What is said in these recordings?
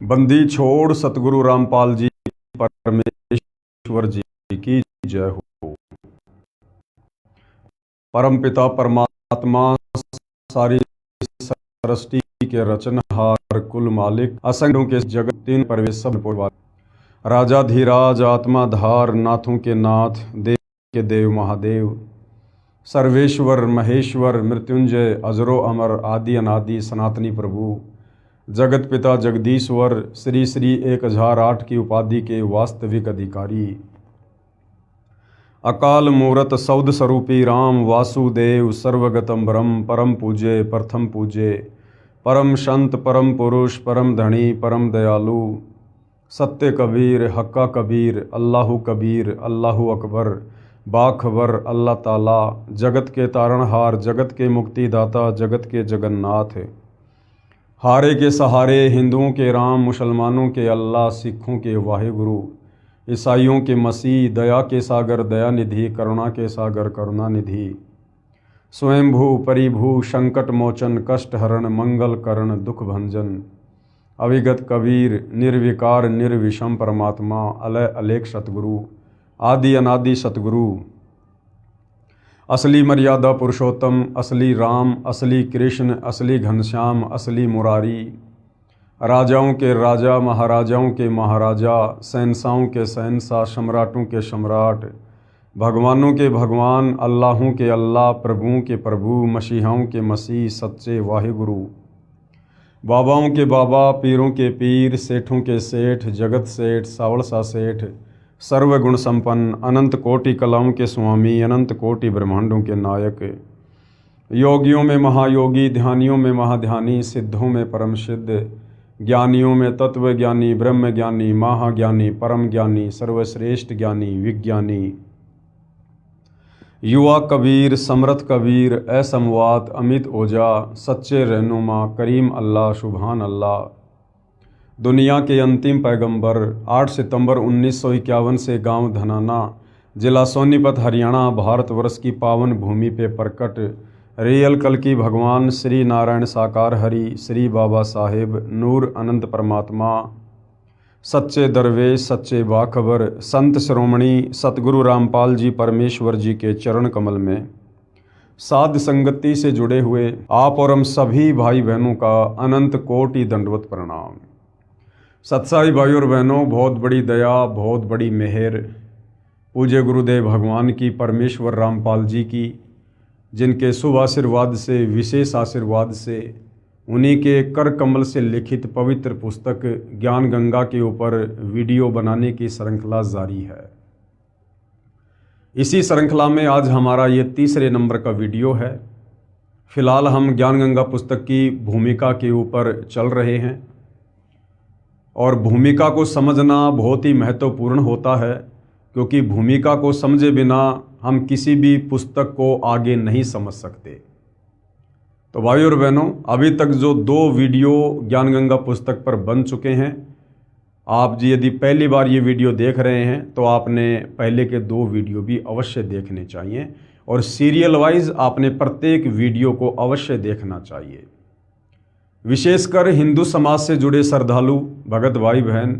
बंदी छोड़ सतगुरु रामपाल जी परमेश्वर जी की जय हो। परम पिता परमात्मा सारी सृष्टि के रचनहार कुल मालिक असंख्यों के जगत तीन परवेश सब राजा धीराज आत्मा धार नाथों के नाथ देव के देव महादेव सर्वेश्वर महेश्वर मृत्युंजय अजरो अमर आदि अनादि सनातनी प्रभु जगत पिता जगदीश्वर श्री श्री 1008 की उपाधि के वास्तविक अधिकारी अकाल मूरत सौद स्वरूपी राम वासुदेव सर्वगतम ब्रह्म परम पूज्य प्रथम पूज्य परम संत परम पुरुष परम धनी परम दयालु सत्य कबीर हक्का कबीर अल्लाहु कबीर अल्लाहु अकबर बाखबर अल्लाह ताला जगत के तारणहार जगत के मुक्तिदाता जगत के जगन्नाथ हारे के सहारे हिंदुओं के राम मुसलमानों के अल्लाह सिखों के वाहिगुरु ईसाइयों के मसीह दया के सागर दयानिधि करुणा के सागर करुणानिधि स्वयंभू परिभू संकट मोचन कष्ट हरण मंगल करण दुख भंजन अविगत कबीर निर्विकार निर्विषम परमात्मा अलय अलेख सतगुरु आदि अनादि सतगुरु असली मर्यादा पुरुषोत्तम असली राम असली कृष्ण असली घनश्याम असली मुरारी राजाओं के राजा महाराजाओं के महाराजा शहंशाहों के शहंशाह सम्राटों के सम्राट भगवानों के भगवान अल्लाहों के अल्लाह प्रभुओं के प्रभु मसीहाओं के मसीह सच्चे वाहिगुरु बाबाओं के बाबा पीरों के पीर सेठों के सेठ जगत सेठ सावड़सा सेठ सर्वगुण संपन्न अनंत कोटि कलाओं के स्वामी अनंत कोटि ब्रह्मांडों के नायक योगियों में महायोगी ध्यानियों में महाध्यानी सिद्धों में परम सिद्ध ज्ञानियों में तत्व ज्ञानी ब्रह्म ज्ञानी महाज्ञानी परम ज्ञानी सर्वश्रेष्ठ ज्ञानी विज्ञानी युवा कबीर समर्थ कबीर असमवात अमित ओजा सच्चे रहनुमा करीम अल्लाह सुभान अल्लाह दुनिया के अंतिम पैगंबर 8 सितंबर 1951 से गांव धनाना जिला सोनीपत हरियाणा भारतवर्ष की पावन भूमि पे प्रकट रियल कल की भगवान श्री नारायण साकार हरि श्री बाबा साहेब नूर अनंत परमात्मा सच्चे दरवेश सच्चे बाखबर संत श्रोमणी सतगुरु रामपाल जी परमेश्वर जी के चरण कमल में साध संगति से जुड़े हुए आप और हम सभी भाई बहनों का अनंत कोटि दंडवत प्रणाम। सत्साई भाई और बहनों, बहुत बड़ी दया बहुत बड़ी मेहर पूज्य गुरुदेव भगवान की परमेश्वर रामपाल जी की, जिनके शुभ आशीर्वाद से विशेष आशीर्वाद से उन्हीं के कर कमल से लिखित पवित्र पुस्तक ज्ञान गंगा के ऊपर वीडियो बनाने की श्रृंखला जारी है। इसी श्रृंखला में आज हमारा ये तीसरे नंबर का वीडियो है। फिलहाल हम ज्ञान गंगा पुस्तक की भूमिका के ऊपर चल रहे हैं और भूमिका को समझना बहुत ही महत्वपूर्ण होता है, क्योंकि भूमिका को समझे बिना हम किसी भी पुस्तक को आगे नहीं समझ सकते। तो भाई और बहनों, अभी तक जो 2 वीडियो ज्ञान गंगा पुस्तक पर बन चुके हैं, आप जी यदि पहली बार ये वीडियो देख रहे हैं तो आपने पहले के 2 वीडियो भी अवश्य देखने चाहिए और सीरियल वाइज आपने प्रत्येक वीडियो को अवश्य देखना चाहिए। विशेषकर हिंदू समाज से जुड़े श्रद्धालु भगत भाई बहन,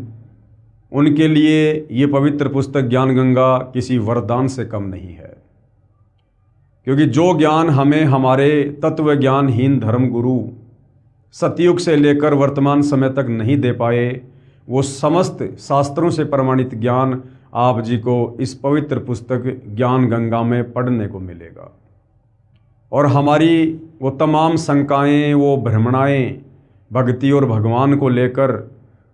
उनके लिए ये पवित्र पुस्तक ज्ञान गंगा किसी वरदान से कम नहीं है, क्योंकि जो ज्ञान हमें हमारे तत्व ज्ञानहीन धर्म गुरु सतयुग से लेकर वर्तमान समय तक नहीं दे पाए, वो समस्त शास्त्रों से प्रमाणित ज्ञान आप जी को इस पवित्र पुस्तक ज्ञान गंगा में पढ़ने को मिलेगा। और हमारी वो तमाम शंकाएं वो भ्रमणाएं भक्ति और भगवान को लेकर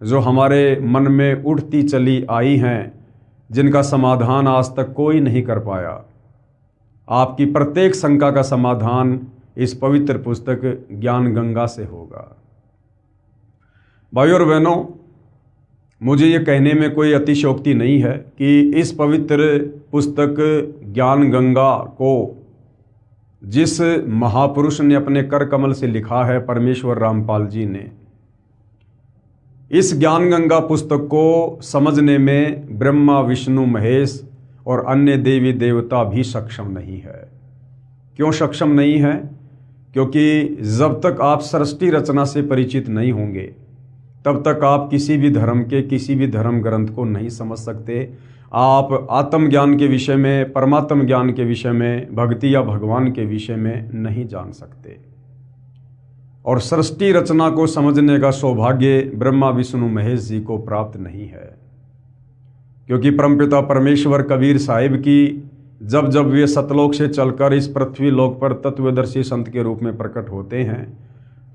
जो हमारे मन में उठती चली आई हैं, जिनका समाधान आज तक कोई नहीं कर पाया, आपकी प्रत्येक शंका का समाधान इस पवित्र पुस्तक ज्ञान गंगा से होगा। भाई और बहनों, मुझे ये कहने में कोई अतिशयोक्ति नहीं है कि इस पवित्र पुस्तक ज्ञान गंगा को जिस महापुरुष ने अपने कर कमल से लिखा है, परमेश्वर रामपाल जी ने, इस ज्ञान गंगा पुस्तक को समझने में ब्रह्मा विष्णु महेश और अन्य देवी देवता भी सक्षम नहीं है। क्यों सक्षम नहीं है? क्योंकि जब तक आप सृष्टि रचना से परिचित नहीं होंगे तब तक आप किसी भी धर्म के किसी भी धर्म ग्रंथ को नहीं समझ सकते। आप आत्मज्ञान के विषय में, परमात्म ज्ञान के विषय में, भक्ति या भगवान के विषय में नहीं जान सकते। और सृष्टि रचना को समझने का सौभाग्य ब्रह्मा विष्णु महेश जी को प्राप्त नहीं है, क्योंकि परमपिता परमेश्वर कबीर साहिब की जब जब वे सतलोक से चलकर इस पृथ्वी लोक पर तत्वदर्शी संत के रूप में प्रकट होते हैं,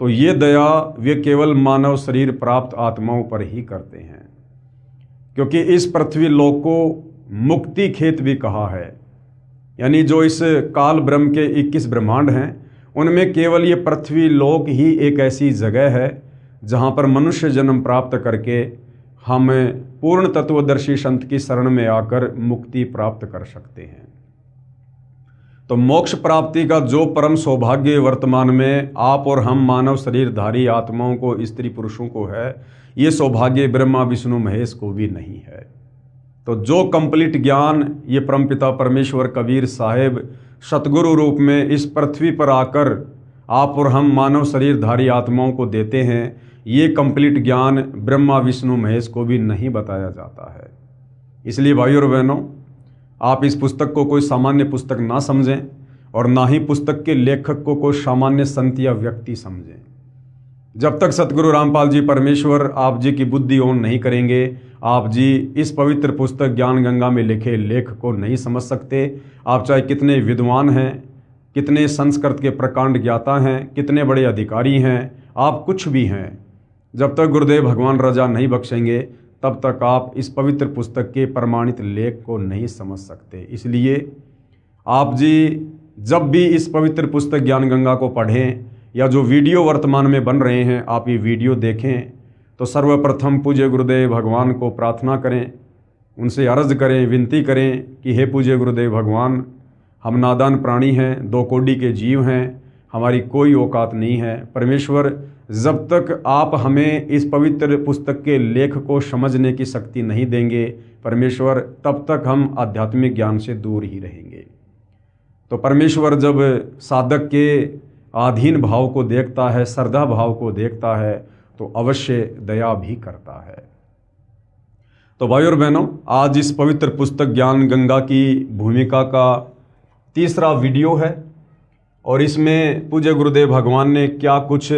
तो ये दया वे केवल मानव शरीर प्राप्त आत्माओं पर ही करते हैं। क्योंकि इस पृथ्वी लोक को मुक्ति खेत भी कहा है, यानी जो इस काल ब्रह्म के 21 ब्रह्मांड हैं, उनमें केवल ये पृथ्वी लोक ही एक ऐसी जगह है जहाँ पर मनुष्य जन्म प्राप्त करके हम पूर्ण तत्वदर्शी संत की शरण में आकर मुक्ति प्राप्त कर सकते हैं। तो मोक्ष प्राप्ति का जो परम सौभाग्य वर्तमान में आप और हम मानव शरीरधारी आत्माओं को, स्त्री पुरुषों को है, ये सौभाग्य ब्रह्मा विष्णु महेश को भी नहीं है। तो जो कंप्लीट ज्ञान ये परमपिता परमेश्वर कबीर साहिब सतगुरु रूप में इस पृथ्वी पर आकर आप और हम मानव शरीरधारी आत्माओं को देते हैं, ये कंप्लीट ज्ञान ब्रह्मा विष्णु महेश को भी नहीं बताया जाता है। इसलिए भाइयों और बहनों, आप इस पुस्तक को कोई सामान्य पुस्तक ना समझें और ना ही पुस्तक के लेखक को कोई सामान्य संत या व्यक्ति समझें। जब तक सतगुरु रामपाल जी परमेश्वर आप जी की बुद्धि ऑन नहीं करेंगे, आप जी इस पवित्र पुस्तक ज्ञान गंगा में लिखे लेख को नहीं समझ सकते। आप चाहे कितने विद्वान हैं, कितने संस्कृत के प्रकांड ज्ञाता हैं, कितने बड़े अधिकारी हैं, आप कुछ भी हैं, जब तक गुरुदेव भगवान रजा नहीं बख्शेंगे तब तक आप इस पवित्र पुस्तक के प्रमाणित लेख को नहीं समझ सकते। इसलिए आप जी जब भी इस पवित्र पुस्तक ज्ञान गंगा को पढ़ें या जो वीडियो वर्तमान में बन रहे हैं आप ये वीडियो देखें, तो सर्वप्रथम पूज्य गुरुदेव भगवान को प्रार्थना करें, उनसे अर्ज करें, विनती करें कि हे पूज्य गुरुदेव भगवान, हम नादान प्राणी हैं, 2 कोटि के जीव हैं, हमारी कोई औकात नहीं है। परमेश्वर, जब तक आप हमें इस पवित्र पुस्तक के लेख को समझने की शक्ति नहीं देंगे परमेश्वर, तब तक हम आध्यात्मिक ज्ञान से दूर ही रहेंगे। तो परमेश्वर जब साधक के आधीन भाव को देखता है, श्रद्धा भाव को देखता है, तो अवश्य दया भी करता है। तो भाइयों और बहनों, आज इस पवित्र पुस्तक ज्ञान गंगा की भूमिका का तीसरा वीडियो है और इसमें पूज्य गुरुदेव भगवान ने क्या कुछ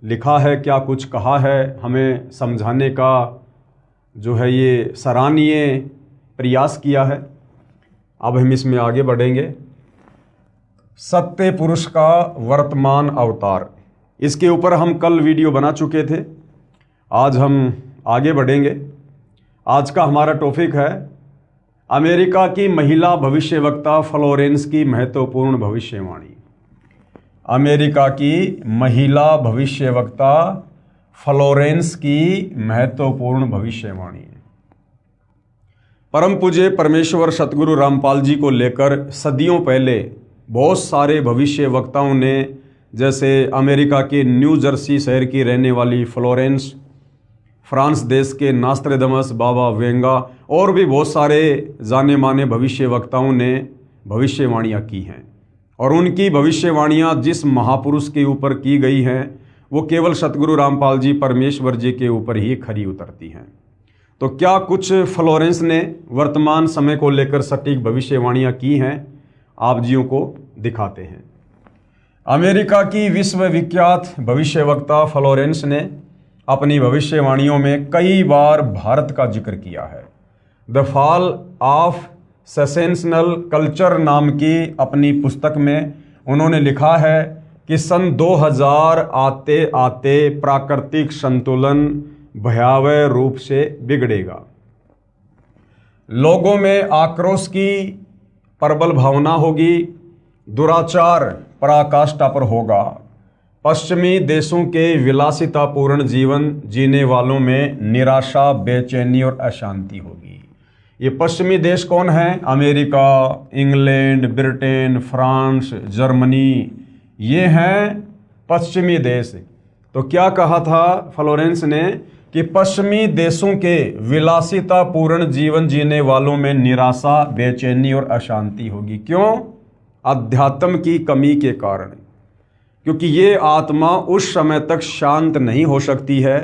लिखा है, क्या कुछ कहा है, हमें समझाने का जो है ये सराहनीय प्रयास किया है। अब हम इसमें आगे बढ़ेंगे। सत्य पुरुष का वर्तमान अवतार, इसके ऊपर हम कल वीडियो बना चुके थे। आज हम आगे बढ़ेंगे। आज का हमारा टॉपिक है अमेरिका की महिला भविष्यवक्ता फ्लोरेंस की महत्वपूर्ण भविष्यवाणी। अमेरिका की महिला भविष्यवक्ता फ्लोरेंस की महत्वपूर्ण भविष्यवाणी। परम पूज्य परमेश्वर सतगुरु रामपाल जी को लेकर सदियों पहले बहुत सारे भविष्यवक्ताओं ने, जैसे अमेरिका के न्यू जर्सी शहर की रहने वाली फ्लोरेंस, फ्रांस देश के नास्ट्रेडमस, बाबा वेंगा और भी बहुत सारे जाने माने भविष्यवक्ताओं ने भविष्यवाणियाँ की हैं। और उनकी भविष्यवाणियाँ जिस महापुरुष के ऊपर की गई हैं वो केवल सतगुरु रामपाल जी परमेश्वर जी के ऊपर ही खरी उतरती हैं। तो क्या कुछ फ्लोरेंस ने वर्तमान समय को लेकर सटीक भविष्यवाणियाँ की हैं, आप जियों को दिखाते हैं। अमेरिका की विश्वविख्यात भविष्यवक्ता फ्लोरेंस ने अपनी भविष्यवाणियों में कई बार भारत का जिक्र किया है। द फॉल ऑफ सेसेशनल कल्चर नाम की अपनी पुस्तक में उन्होंने लिखा है कि सन 2000 आते आते प्राकृतिक संतुलन भयावह रूप से बिगड़ेगा। लोगों में आक्रोश की प्रबल भावना होगी, दुराचार पराकाष्ठा पर होगा। पश्चिमी देशों के विलासितापूर्ण जीवन जीने वालों में निराशा, बेचैनी और अशांति होगी। ये पश्चिमी देश कौन है? America, England, Britain, France, Germany, ये हैं पश्चिमी देश। तो क्या कहा था फ्लोरेंस ने कि पश्चिमी देशों के विलासितापूर्ण जीवन जीने वालों में निराशा, बेचैनी और अशांति होगी। क्यों? अध्यात्म की कमी के कारण। क्योंकि ये आत्मा उस समय तक शांत नहीं हो सकती है,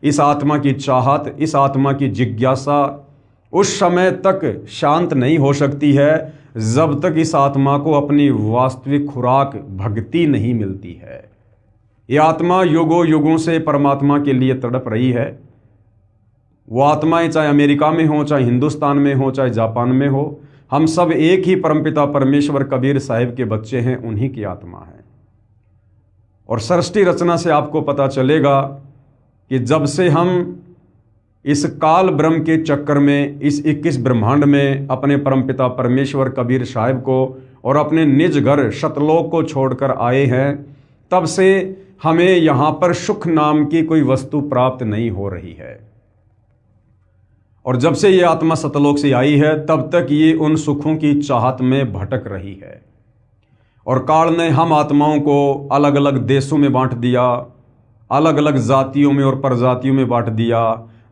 इस आत्मा की चाहत, इस आत्मा की जिज्ञासा उस समय तक शांत नहीं हो सकती है जब तक इस आत्मा को अपनी वास्तविक खुराक भक्ति नहीं मिलती है। ये आत्मा युगों युगों से परमात्मा के लिए तड़प रही है। वो आत्माएं चाहे अमेरिका में हो, चाहे हिंदुस्तान में हो, चाहे जापान में हो, हम सब एक ही परमपिता परमेश्वर कबीर साहिब के बच्चे हैं, उन्हीं की आत्मा है। और सृष्टि रचना से आपको पता चलेगा कि जब से हम इस काल ब्रह्म के चक्कर में, इस 21 ब्रह्मांड में अपने परमपिता परमेश्वर कबीर साहिब को और अपने निज घर सतलोक को छोड़कर आए हैं, तब से हमें यहाँ पर सुख नाम की कोई वस्तु प्राप्त नहीं हो रही है। और जब से ये आत्मा सतलोक से आई है तब तक ये उन सुखों की चाहत में भटक रही है। और काल ने हम आत्माओं को अलग अलग देशों में बांट दिया, अलग अलग जातियों में और प्रजातियों में बांट दिया,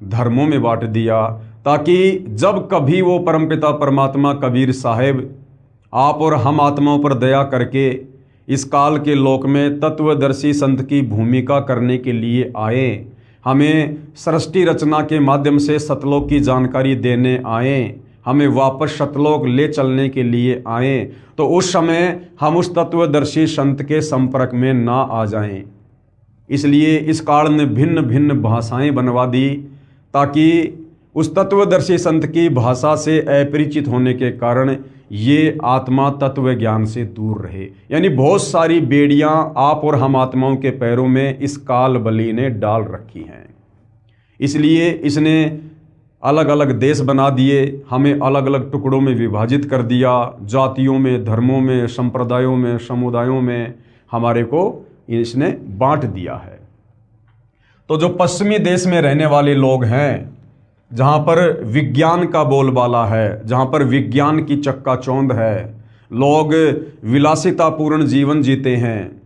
धर्मों में बांट दिया, ताकि जब कभी वो परमपिता परमात्मा कबीर साहिब आप और हम आत्माओं पर दया करके इस काल के लोक में तत्वदर्शी संत की भूमिका करने के लिए आए, हमें सृष्टि रचना के माध्यम से सतलोक की जानकारी देने आए, हमें वापस सतलोक ले चलने के लिए आए, तो उस समय हम उस तत्वदर्शी संत के संपर्क में ना आ जाएं। इसलिए इस काल ने भिन्न भिन्न भाषाएं बनवा दी ताकि उस तत्वदर्शी संत की भाषा से अपरिचित होने के कारण ये आत्मा तत्व ज्ञान से दूर रहे। यानी बहुत सारी बेड़ियां आप और हम आत्माओं के पैरों में इस काल बली ने डाल रखी हैं। इसलिए इसने अलग अलग देश बना दिए, हमें अलग अलग टुकड़ों में विभाजित कर दिया, जातियों में, धर्मों में, संप्रदायों में, समुदायों में हमारे को इसने बांट दिया है। तो जो पश्चिमी देश में रहने वाले लोग हैं, जहाँ पर विज्ञान का बोलबाला है, जहाँ पर विज्ञान की चक्काचौंध है, लोग विलासितापूर्ण जीवन जीते हैं,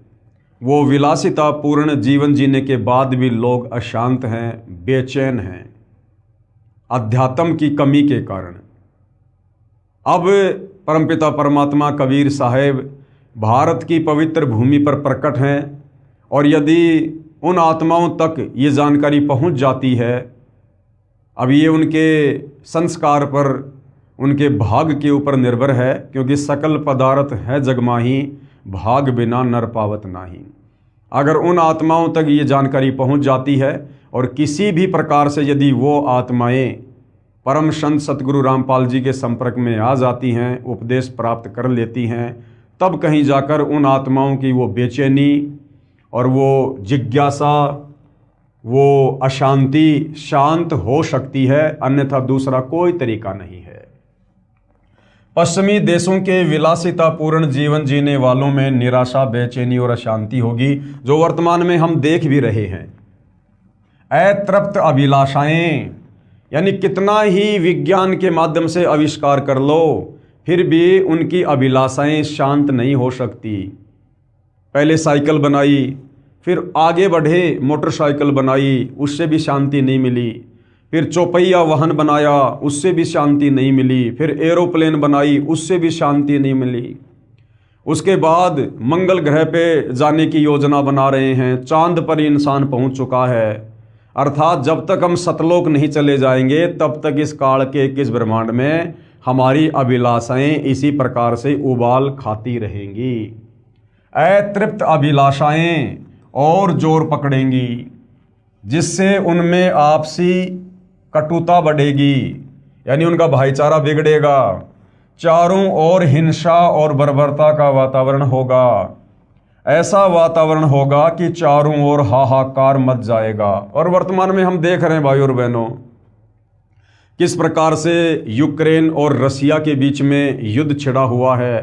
वो विलासितापूर्ण जीवन जीने के बाद भी लोग अशांत हैं, बेचैन हैं अध्यात्म की कमी के कारण। अब परमपिता परमात्मा कबीर साहिब भारत की पवित्र भूमि पर प्रकट हैं, और यदि उन आत्माओं तक ये जानकारी पहुंच जाती है, अब ये उनके संस्कार पर, उनके भाग के ऊपर निर्भर है, क्योंकि सकल पदार्थ है जगमाही, भाग बिना नर पावत नाही। अगर उन आत्माओं तक ये जानकारी पहुंच जाती है और किसी भी प्रकार से यदि वो आत्माएं परम संत सतगुरु रामपाल जी के संपर्क में आ जाती हैं, उपदेश प्राप्त कर लेती हैं, तब कहीं जाकर उन आत्माओं की वो बेचैनी और वो जिज्ञासा, वो अशांति शांत हो सकती है, अन्यथा दूसरा कोई तरीका नहीं है। पश्चिमी देशों के विलासितापूर्ण जीवन जीने वालों में निराशा, बेचैनी और अशांति होगी, जो वर्तमान में हम देख भी रहे हैं। अतृप्त अभिलाषाएं, यानी कितना ही विज्ञान के माध्यम से आविष्कार कर लो, फिर भी उनकी अभिलाषाएं शांत नहीं हो सकती। पहले साइकिल बनाई, फिर आगे बढ़े मोटरसाइकिल बनाई, उससे भी शांति नहीं मिली। फिर चौपहिया वाहन बनाया, उससे भी शांति नहीं मिली। फिर एरोप्लेन बनाई, उससे भी शांति नहीं मिली। उसके बाद मंगल ग्रह पे जाने की योजना बना रहे हैं, चांद पर इंसान पहुंच चुका है। अर्थात जब तक हम सतलोक नहीं चले जाएंगे तब तक इस काल के 21 ब्रह्मांड में हमारी अभिलाषाएं इसी प्रकार से उबाल खाती रहेंगी। अतृप्त अभिलाषाएं और जोर पकड़ेंगी, जिससे उनमें आपसी कटुता बढ़ेगी, यानी उनका भाईचारा बिगड़ेगा। चारों ओर हिंसा और बर्बरता का वातावरण होगा। ऐसा वातावरण होगा कि चारों ओर हाहाकार मच जाएगा। और वर्तमान में हम देख रहे हैं भाई और बहनों, किस प्रकार से यूक्रेन और रसिया के बीच में युद्ध छिड़ा हुआ है,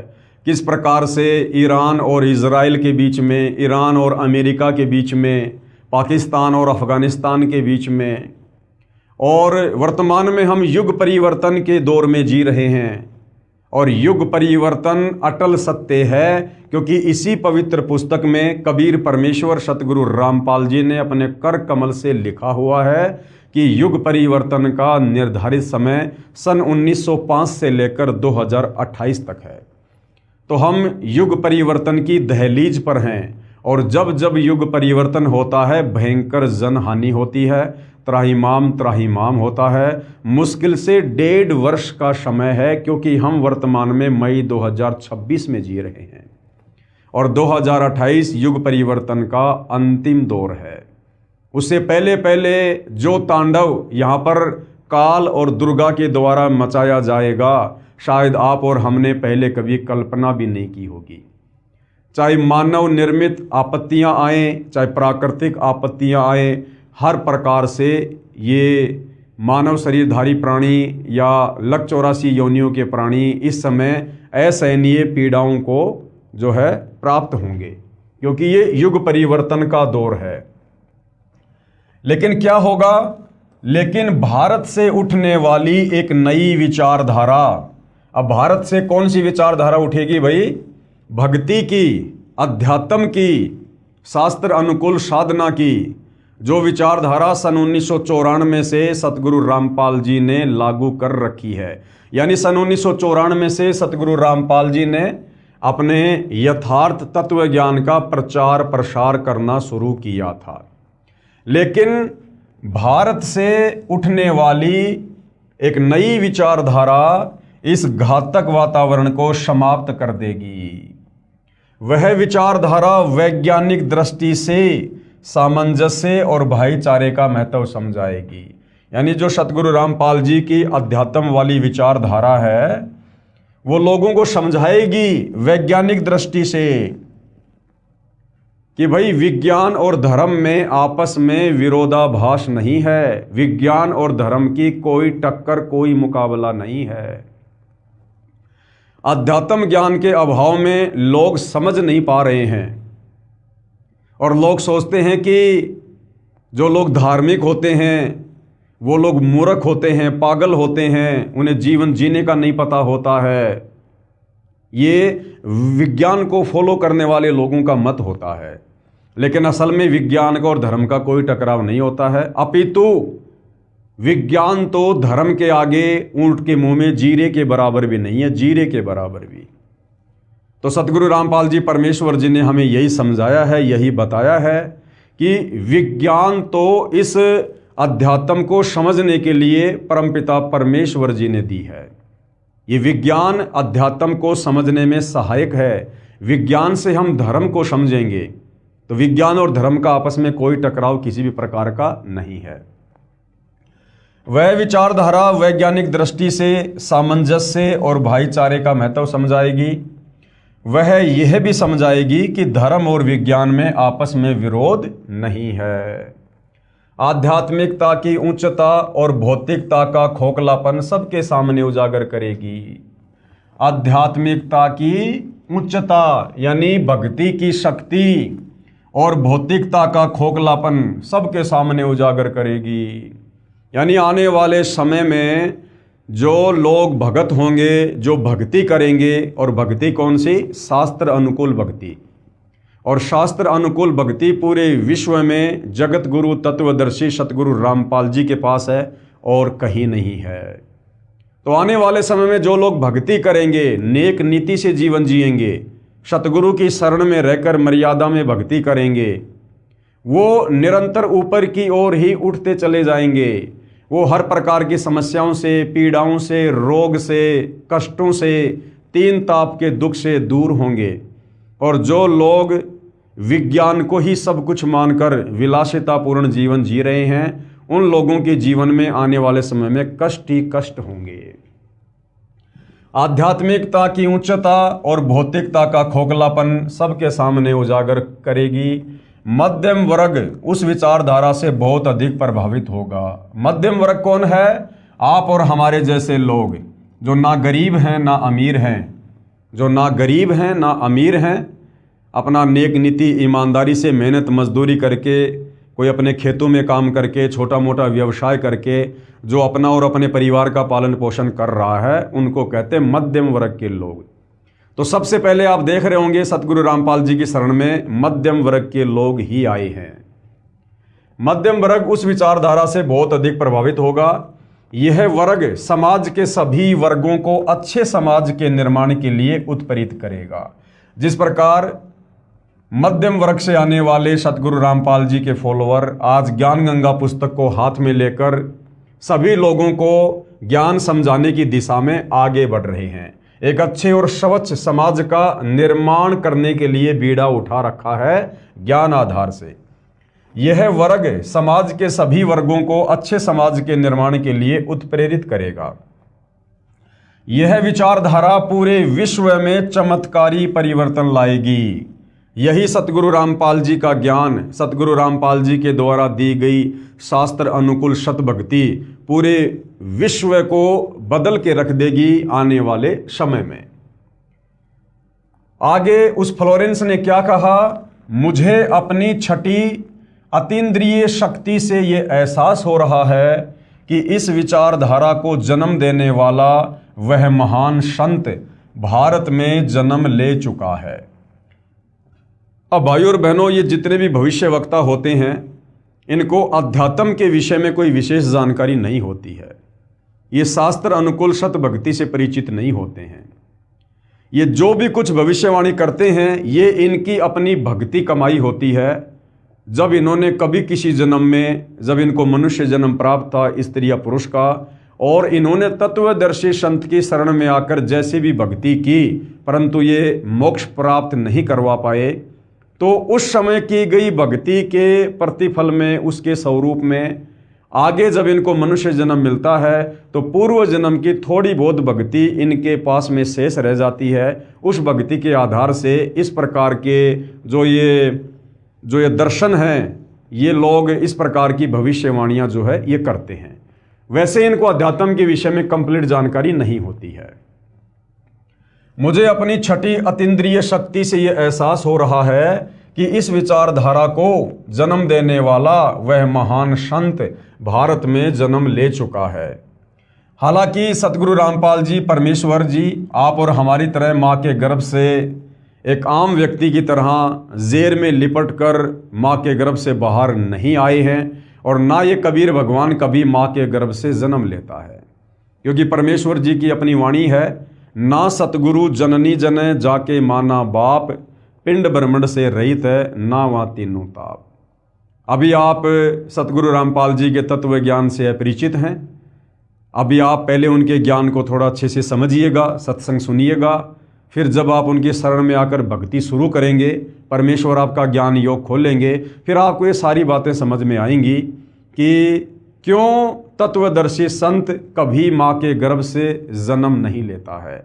किस प्रकार से ईरान और इजराइल के बीच में, ईरान और अमेरिका के बीच में, पाकिस्तान और अफ़गानिस्तान के बीच में। और वर्तमान में हम युग परिवर्तन के दौर में जी रहे हैं, और युग परिवर्तन अटल सत्य है, क्योंकि इसी पवित्र पुस्तक में कबीर परमेश्वर सतगुरु रामपाल जी ने अपने कर कमल से लिखा हुआ है कि युग परिवर्तन का निर्धारित समय सन 1905 से लेकर 2028 तक है। तो हम युग परिवर्तन की दहलीज पर हैं, और जब जब युग परिवर्तन होता है भयंकर जनहानि होती है, त्राहिमाम त्राहिमाम होता है। मुश्किल से 1.5 वर्ष का समय है, क्योंकि हम वर्तमान में मई 2026 में जी रहे हैं और 2028 युग परिवर्तन का अंतिम दौर है। उससे पहले पहले जो तांडव यहाँ पर काल और दुर्गा के द्वारा मचाया जाएगा, शायद आप और हमने पहले कभी कल्पना भी नहीं की होगी। चाहे मानव निर्मित आपत्तियां आए, चाहे प्राकृतिक आपत्तियां आए, हर प्रकार से ये मानव शरीरधारी प्राणी या लक 84 योनियों के प्राणी इस समय असहनीय पीड़ाओं को जो है प्राप्त होंगे, क्योंकि ये युग परिवर्तन का दौर है। लेकिन क्या होगा? लेकिन भारत से उठने वाली एक नई विचारधारा, अब भारत से कौन सी विचारधारा उठेगी भाई? भक्ति की, अध्यात्म की, शास्त्र अनुकूल साधना की, जो विचारधारा सन 1994 से सतगुरु रामपाल जी ने लागू कर रखी है। यानी सन 1994 से सतगुरु रामपाल जी ने अपने यथार्थ तत्व ज्ञान का प्रचार प्रसार करना शुरू किया था। लेकिन भारत से उठने वाली एक नई विचारधारा इस घातक वातावरण को समाप्त कर देगी। वह विचारधारा वैज्ञानिक दृष्टि से सामंजस्य और भाईचारे का महत्व समझाएगी। यानी जो सतगुरु रामपाल जी की अध्यात्म वाली विचारधारा है, वो लोगों को समझाएगी वैज्ञानिक दृष्टि से कि भाई विज्ञान और धर्म में आपस में विरोधाभास नहीं है, विज्ञान और धर्म की कोई टक्कर, कोई मुकाबला नहीं है। अध्यात्म ज्ञान के अभाव में लोग समझ नहीं पा रहे हैं और लोग सोचते हैं कि जो लोग धार्मिक होते हैं वो लोग मूर्ख होते हैं, पागल होते हैं, उन्हें जीवन जीने का नहीं पता होता है। ये विज्ञान को फॉलो करने वाले लोगों का मत होता है। लेकिन असल में विज्ञान का और धर्म का कोई टकराव नहीं होता है, अपितु विज्ञान तो धर्म के आगे ऊंट के मुंह में जीरे के बराबर भी नहीं है, जीरे के बराबर भी। तो सतगुरु रामपाल जी परमेश्वर जी ने हमें यही समझाया है, यही बताया है कि विज्ञान तो इस अध्यात्म को समझने के लिए परमपिता परमेश्वर जी ने दी है। ये विज्ञान अध्यात्म को समझने में सहायक है। विज्ञान से हम धर्म को समझेंगे तो विज्ञान और धर्म का आपस में कोई टकराव किसी भी प्रकार का नहीं है। वह विचारधारा वैज्ञानिक दृष्टि से सामंजस्य और भाईचारे का महत्व समझाएगी। वह यह भी समझाएगी कि धर्म और विज्ञान में आपस में विरोध नहीं है। आध्यात्मिकता की उच्चता और भौतिकता का खोखलापन सबके सामने उजागर करेगी। आध्यात्मिकता की उच्चता यानी भक्ति की शक्ति और भौतिकता का खोखलापन सबके सामने उजागर करेगी। यानी आने वाले समय में जो लोग भगत होंगे, जो भक्ति करेंगे, और भक्ति कौन सी? शास्त्र अनुकूल भक्ति। और शास्त्र अनुकूल भक्ति पूरे विश्व में जगत गुरु तत्वदर्शी सतगुरु रामपाल जी के पास है और कहीं नहीं है। तो आने वाले समय में जो लोग भक्ति करेंगे, नेक नीति से जीवन जिएंगे, सतगुरु की शरण में रहकर मर्यादा में भक्ति करेंगे, वो निरंतर ऊपर की ओर ही उठते चले जाएंगे। वो हर प्रकार की समस्याओं से, पीड़ाओं से, रोग से, कष्टों से, तीन ताप के दुख से दूर होंगे। और जो लोग विज्ञान को ही सब कुछ मानकर विलासितापूर्ण जीवन जी रहे हैं, उन लोगों के जीवन में आने वाले समय में कष्ट ही कष्ट होंगे। आध्यात्मिकता की उच्चता और भौतिकता का खोखलापन सबके सामने उजागर करेगी। मध्यम वर्ग उस विचारधारा से बहुत अधिक प्रभावित होगा। मध्यम वर्ग कौन है? आप और हमारे जैसे लोग, जो ना गरीब हैं ना अमीर हैं, जो ना गरीब हैं ना अमीर हैं, अपना नेक नीति ईमानदारी से मेहनत मजदूरी करके, कोई अपने खेतों में काम करके, छोटा मोटा व्यवसाय करके जो अपना और अपने परिवार का पालन पोषण कर रहा है, उनको कहते हैं मध्यम वर्ग के लोग। तो सबसे पहले आप देख रहे होंगे सतगुरु रामपाल जी की शरण में मध्यम वर्ग के लोग ही आए हैं। मध्यम वर्ग उस विचारधारा से बहुत अधिक प्रभावित होगा। यह वर्ग समाज के सभी वर्गों को अच्छे समाज के निर्माण के लिए उत्प्रेरित करेगा। जिस प्रकार मध्यम वर्ग से आने वाले सतगुरु रामपाल जी के फॉलोअर आज ज्ञान गंगा पुस्तक को हाथ में लेकर सभी लोगों को ज्ञान समझाने की दिशा में आगे बढ़ रहे हैं। एक अच्छे और स्वच्छ समाज का निर्माण करने के लिए बीड़ा उठा रखा है ज्ञान आधार से। यह वर्ग समाज के सभी वर्गों को अच्छे समाज के निर्माण के लिए उत्प्रेरित करेगा। यह विचारधारा पूरे विश्व में चमत्कारी परिवर्तन लाएगी। यही सतगुरु रामपाल जी का ज्ञान, सतगुरु रामपाल जी के द्वारा दी गई शास्त्र अनुकूल सत भक्ति पूरे विश्व को बदल के रख देगी आने वाले समय में। आगे उस फ्लोरेंस ने क्या कहा, मुझे अपनी छठी अतीन्द्रिय शक्ति से यह एहसास हो रहा है कि इस विचारधारा को जन्म देने वाला वह महान संत भारत में जन्म ले चुका है। अब भाइयों और बहनों, ये जितने भी भविष्य वक्ता होते हैं इनको अध्यात्म के विषय में कोई विशेष जानकारी नहीं होती है। ये शास्त्र अनुकूल सत भक्ति से परिचित नहीं होते हैं। ये जो भी कुछ भविष्यवाणी करते हैं ये इनकी अपनी भक्ति कमाई होती है। जब इन्होंने कभी किसी जन्म में, जब इनको मनुष्य जन्म प्राप्त था स्त्री या पुरुष का, और इन्होंने तत्वदर्शी संत की शरण में आकर जैसे भी भक्ति की परंतु ये मोक्ष प्राप्त नहीं करवा पाए, तो उस समय की गई भक्ति के प्रतिफल में, उसके स्वरूप में आगे जब इनको मनुष्य जन्म मिलता है तो पूर्व जन्म की थोड़ी बहुत भक्ति इनके पास में शेष रह जाती है। उस भक्ति के आधार से इस प्रकार के जो ये दर्शन हैं, ये लोग इस प्रकार की भविष्यवाणियां जो है ये करते हैं। वैसे इनको अध्यात्म के विषय में कंप्लीट जानकारी नहीं होती है। मुझे अपनी छठी अतीन्द्रिय शक्ति से यह एहसास हो रहा है कि इस विचारधारा को जन्म देने वाला वह महान संत भारत में जन्म ले चुका है। हालांकि सतगुरु रामपाल जी, परमेश्वर जी, आप और हमारी तरह माँ के गर्भ से एक आम व्यक्ति की तरह जेर में लिपट कर माँ के गर्भ से बाहर नहीं आए हैं, और ना ये कबीर भगवान कभी माँ के गर्भ से जन्म लेता है, क्योंकि परमेश्वर जी की अपनी वाणी है, ना सतगुरु जननी जने जाके माना बाप, पिंड ब्रह्मंड से रहित है ना वहाँ तीनों ताप। अभी आप सतगुरु रामपाल जी के तत्व ज्ञान से परिचित हैं। अभी आप पहले उनके ज्ञान को थोड़ा अच्छे से समझिएगा, सत्संग सुनिएगा, फिर जब आप उनके शरण में आकर भक्ति शुरू करेंगे, परमेश्वर आपका ज्ञान योग खोलेंगे, फिर आपको ये सारी बातें समझ में आएंगी कि क्यों तत्वदर्शी संत कभी माँ के गर्भ से जन्म नहीं लेता है।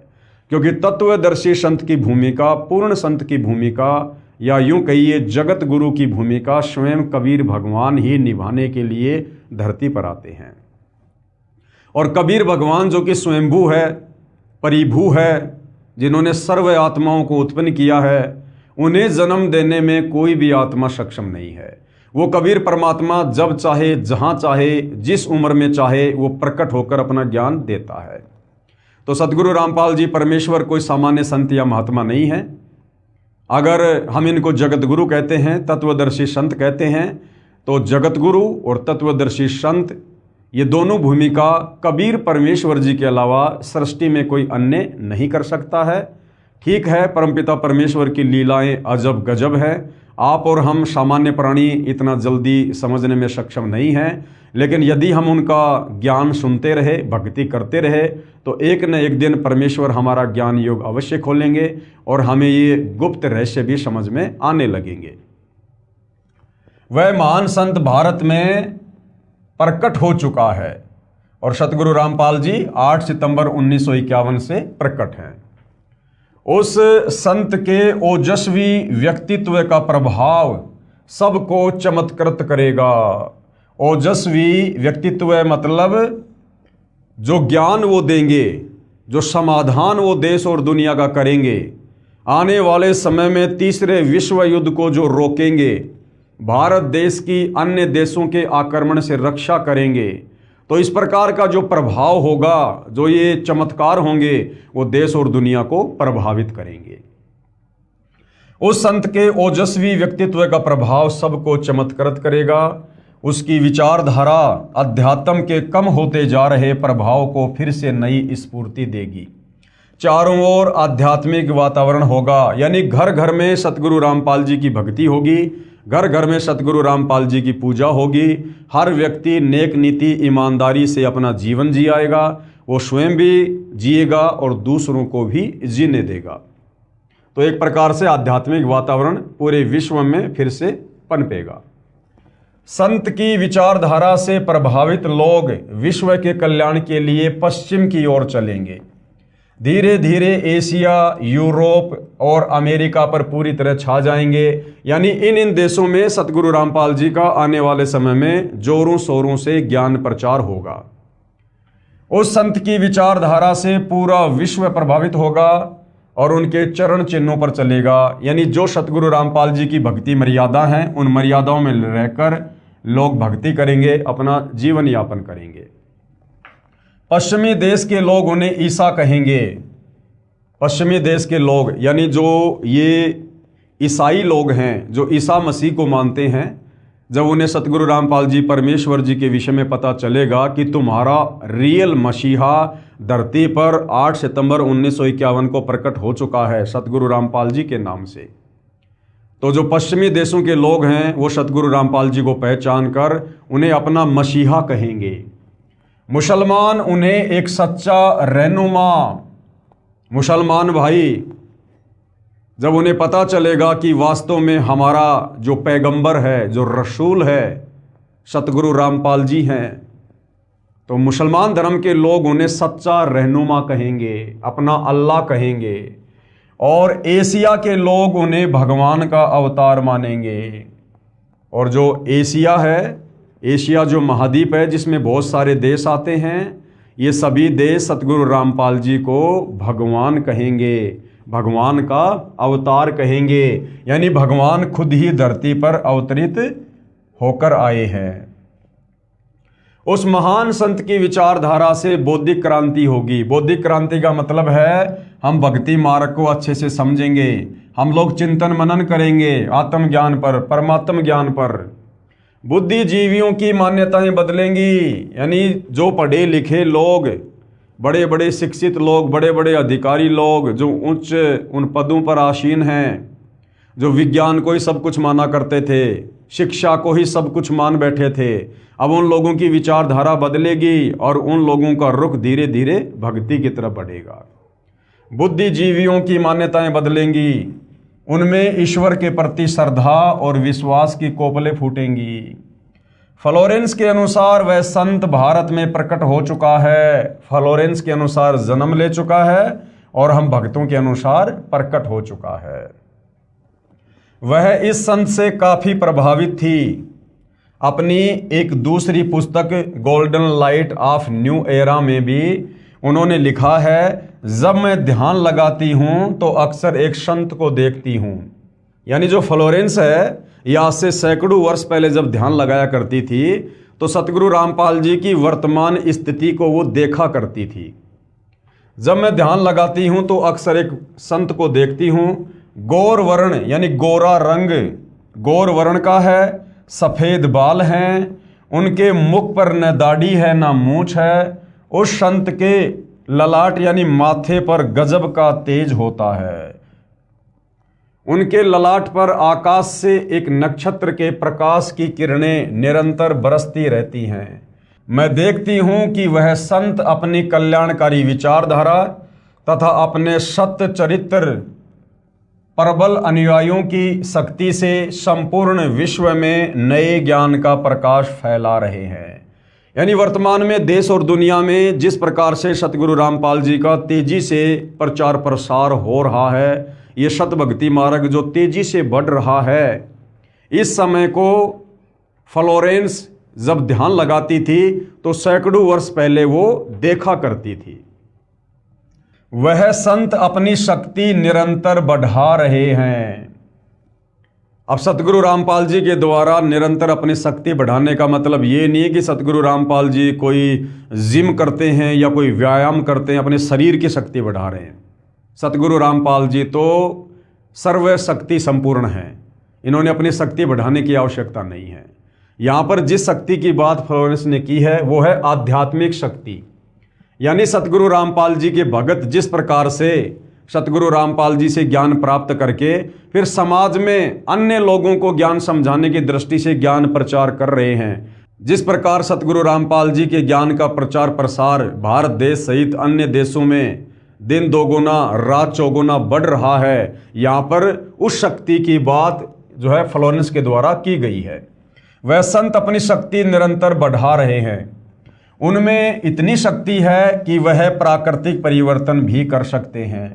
क्योंकि तत्वदर्शी संत की भूमिका, पूर्ण संत की भूमिका, या यूं कहिए जगत गुरु की भूमिका स्वयं कबीर भगवान ही निभाने के लिए धरती पर आते हैं। और कबीर भगवान जो कि स्वयंभू है, परिभू है, जिन्होंने सर्व आत्माओं को उत्पन्न किया है, उन्हें जन्म देने में कोई भी आत्मा सक्षम नहीं है। वो कबीर परमात्मा जब चाहे, जहाँ चाहे, जिस उम्र में चाहे वो प्रकट होकर अपना ज्ञान देता है। तो सतगुरु रामपाल जी परमेश्वर कोई सामान्य संत या महात्मा नहीं है। अगर हम इनको जगत गुरु कहते हैं, तत्वदर्शी संत कहते हैं, तो जगत गुरु और तत्वदर्शी संत ये दोनों भूमिका कबीर परमेश्वर जी के अलावा सृष्टि में कोई अन्य नहीं कर सकता है। ठीक है, परमपिता परमेश्वर की लीलाएं अजब गजब है। आप और हम सामान्य प्राणी इतना जल्दी समझने में सक्षम नहीं हैं, लेकिन यदि हम उनका ज्ञान सुनते रहे, भक्ति करते रहे, तो एक न एक दिन परमेश्वर हमारा ज्ञान योग अवश्य खोलेंगे और हमें ये गुप्त रहस्य भी समझ में आने लगेंगे। वह महान संत भारत में प्रकट हो चुका है और सतगुरु रामपाल जी 8 सितंबर 1951 से प्रकट हैं। उस संत के ओजस्वी व्यक्तित्व का प्रभाव सबको चमत्कृत करेगा। ओजस्वी व्यक्तित्व मतलब जो ज्ञान वो देंगे, जो समाधान वो देश और दुनिया का करेंगे, आने वाले समय में तीसरे विश्व युद्ध को जो रोकेंगे, भारत देश की अन्य देशों के आक्रमण से रक्षा करेंगे, तो इस प्रकार का जो प्रभाव होगा, जो ये चमत्कार होंगे, वो देश और दुनिया को प्रभावित करेंगे। उस संत के ओजस्वी व्यक्तित्व का प्रभाव सबको चमत्कृत करेगा। उसकी विचारधारा अध्यात्म के कम होते जा रहे प्रभाव को फिर से नई स्फूर्ति देगी। चारों ओर आध्यात्मिक वातावरण होगा, यानी घर घर में सतगुरु रामपाल जी की भक्ति होगी, घर घर में सतगुरु रामपाल जी की पूजा होगी। हर व्यक्ति नेक नीति ईमानदारी से अपना जीवन जिएगा, वो स्वयं भी जिएगा और दूसरों को भी जीने देगा। तो एक प्रकार से आध्यात्मिक वातावरण पूरे विश्व में फिर से पनपेगा। संत की विचारधारा से प्रभावित लोग विश्व के कल्याण के लिए पश्चिम की ओर चलेंगे। धीरे धीरे एशिया, यूरोप और अमेरिका पर पूरी तरह छा जाएंगे। यानी इन देशों में सतगुरु रामपाल जी का आने वाले समय में जोरों शोरों से ज्ञान प्रचार होगा। उस संत की विचारधारा से पूरा विश्व प्रभावित होगा और उनके चरण चिन्हों पर चलेगा। यानी जो सतगुरु रामपाल जी की भक्ति मर्यादा हैं, उन मर्यादाओं में रहकर लोग भक्ति करेंगे, अपना जीवन यापन करेंगे। पश्चिमी देश के लोग उन्हें ईसा कहेंगे। पश्चिमी देश के लोग यानी जो ये ईसाई लोग हैं, जो ईसा मसीह को मानते हैं, जब उन्हें सतगुरु रामपाल जी परमेश्वर जी के विषय में पता चलेगा कि तुम्हारा रियल मसीहा धरती पर 8 सितंबर 1951 को प्रकट हो चुका है सतगुरु रामपाल जी के नाम से, तो जो पश्चिमी देशों के लोग हैं वो सतगुरु रामपाल जी को पहचान कर उन्हें अपना मसीहा कहेंगे। मुसलमान उन्हें एक सच्चा रहनुमा, मुसलमान भाई, जब उन्हें पता चलेगा कि वास्तव में हमारा जो पैगंबर है, जो रसूल है, सतगुरु रामपाल जी हैं, तो मुसलमान धर्म के लोग उन्हें सच्चा रहनुमा कहेंगे, अपना अल्लाह कहेंगे। और एशिया के लोग उन्हें भगवान का अवतार मानेंगे। और जो एशिया है, एशिया जो महाद्वीप है जिसमें बहुत सारे देश आते हैं, ये सभी देश सतगुरु रामपाल जी को भगवान कहेंगे, भगवान का अवतार कहेंगे। यानी भगवान खुद ही धरती पर अवतरित होकर आए हैं। उस महान संत की विचारधारा से बौद्धिक क्रांति होगी। बौद्धिक क्रांति का मतलब है हम भक्ति मार्ग को अच्छे से समझेंगे, हम लोग चिंतन मनन करेंगे आत्मज्ञान पर, परमात्म ज्ञान पर। बुद्धिजीवियों की मान्यताएं बदलेंगी। यानी जो पढ़े लिखे लोग, बड़े बड़े शिक्षित लोग, बड़े बड़े अधिकारी लोग जो उच्च उन पदों पर आसीन हैं, जो विज्ञान को ही सब कुछ माना करते थे, शिक्षा को ही सब कुछ मान बैठे थे, अब उन लोगों की विचारधारा बदलेगी और उन लोगों का रुख धीरे धीरे भक्ति की तरफ बढ़ेगा। बुद्धिजीवियों की मान्यताएं बदलेंगी, उनमें ईश्वर के प्रति श्रद्धा और विश्वास की कोपलें फूटेंगी। फ्लोरेंस के अनुसार वह संत भारत में प्रकट हो चुका है। फ्लोरेंस के अनुसार जन्म ले चुका है और हम भक्तों के अनुसार प्रकट हो चुका है। वह इस संत से काफी प्रभावित थी। अपनी एक दूसरी पुस्तक golden light of new era में भी उन्होंने लिखा है, जब मैं ध्यान लगाती हूं तो अक्सर एक संत को देखती हूं। यानी जो फ्लोरेंस है, यह आज से सैकड़ों वर्ष पहले जब ध्यान लगाया करती थी तो सतगुरु रामपाल जी की वर्तमान स्थिति को वो देखा करती थी। जब मैं ध्यान लगाती हूं तो अक्सर एक संत को देखती हूं, गौर वर्ण यानी गोरा रंग, गौर वर्ण का है, सफेद बाल हैं, उनके मुख पर न दाढ़ी है न मूंछ है। उस संत के ललाट यानी माथे पर गजब का तेज होता है। उनके ललाट पर आकाश से एक नक्षत्र के प्रकाश की किरणें निरंतर बरसती रहती हैं। मैं देखती हूं कि वह संत अपनी कल्याणकारी विचारधारा तथा अपने सत्य चरित्र प्रबल अनुयायियों की शक्ति से संपूर्ण विश्व में नए ज्ञान का प्रकाश फैला रहे हैं। यानी वर्तमान में देश और दुनिया में जिस प्रकार से सतगुरु रामपाल जी का तेजी से प्रचार प्रसार हो रहा है, ये सत भक्ति मार्ग जो तेजी से बढ़ रहा है, इस समय को फ्लोरेंस जब ध्यान लगाती थी तो सैकड़ों वर्ष पहले वो देखा करती थी। वह संत अपनी शक्ति निरंतर बढ़ा रहे हैं। अब सतगुरु रामपाल जी के द्वारा निरंतर अपनी शक्ति बढ़ाने का मतलब ये नहीं है कि सतगुरु रामपाल जी कोई जिम करते हैं या कोई व्यायाम करते हैं, अपने शरीर की शक्ति बढ़ा रहे हैं। सतगुरु रामपाल जी तो सर्वशक्ति संपूर्ण हैं, इन्होंने अपनी शक्ति बढ़ाने की आवश्यकता नहीं है। यहाँ पर जिस शक्ति की बात फ्लोरेंस ने की है वो है आध्यात्मिक शक्ति। यानी सतगुरु रामपाल जी के भगत जिस प्रकार से सतगुरु रामपाल जी से ज्ञान प्राप्त करके फिर समाज में अन्य लोगों को ज्ञान समझाने की दृष्टि से ज्ञान प्रचार कर रहे हैं, जिस प्रकार सतगुरु रामपाल जी के ज्ञान का प्रचार प्रसार भारत देश सहित अन्य देशों में दिन दोगुना रात चौगुना बढ़ रहा है, यहाँ पर उस शक्ति की बात जो है फ्लोरेंस के द्वारा की गई है। वह संत अपनी शक्ति निरंतर बढ़ा रहे हैं, उनमें इतनी शक्ति है कि वह प्राकृतिक परिवर्तन भी कर सकते हैं।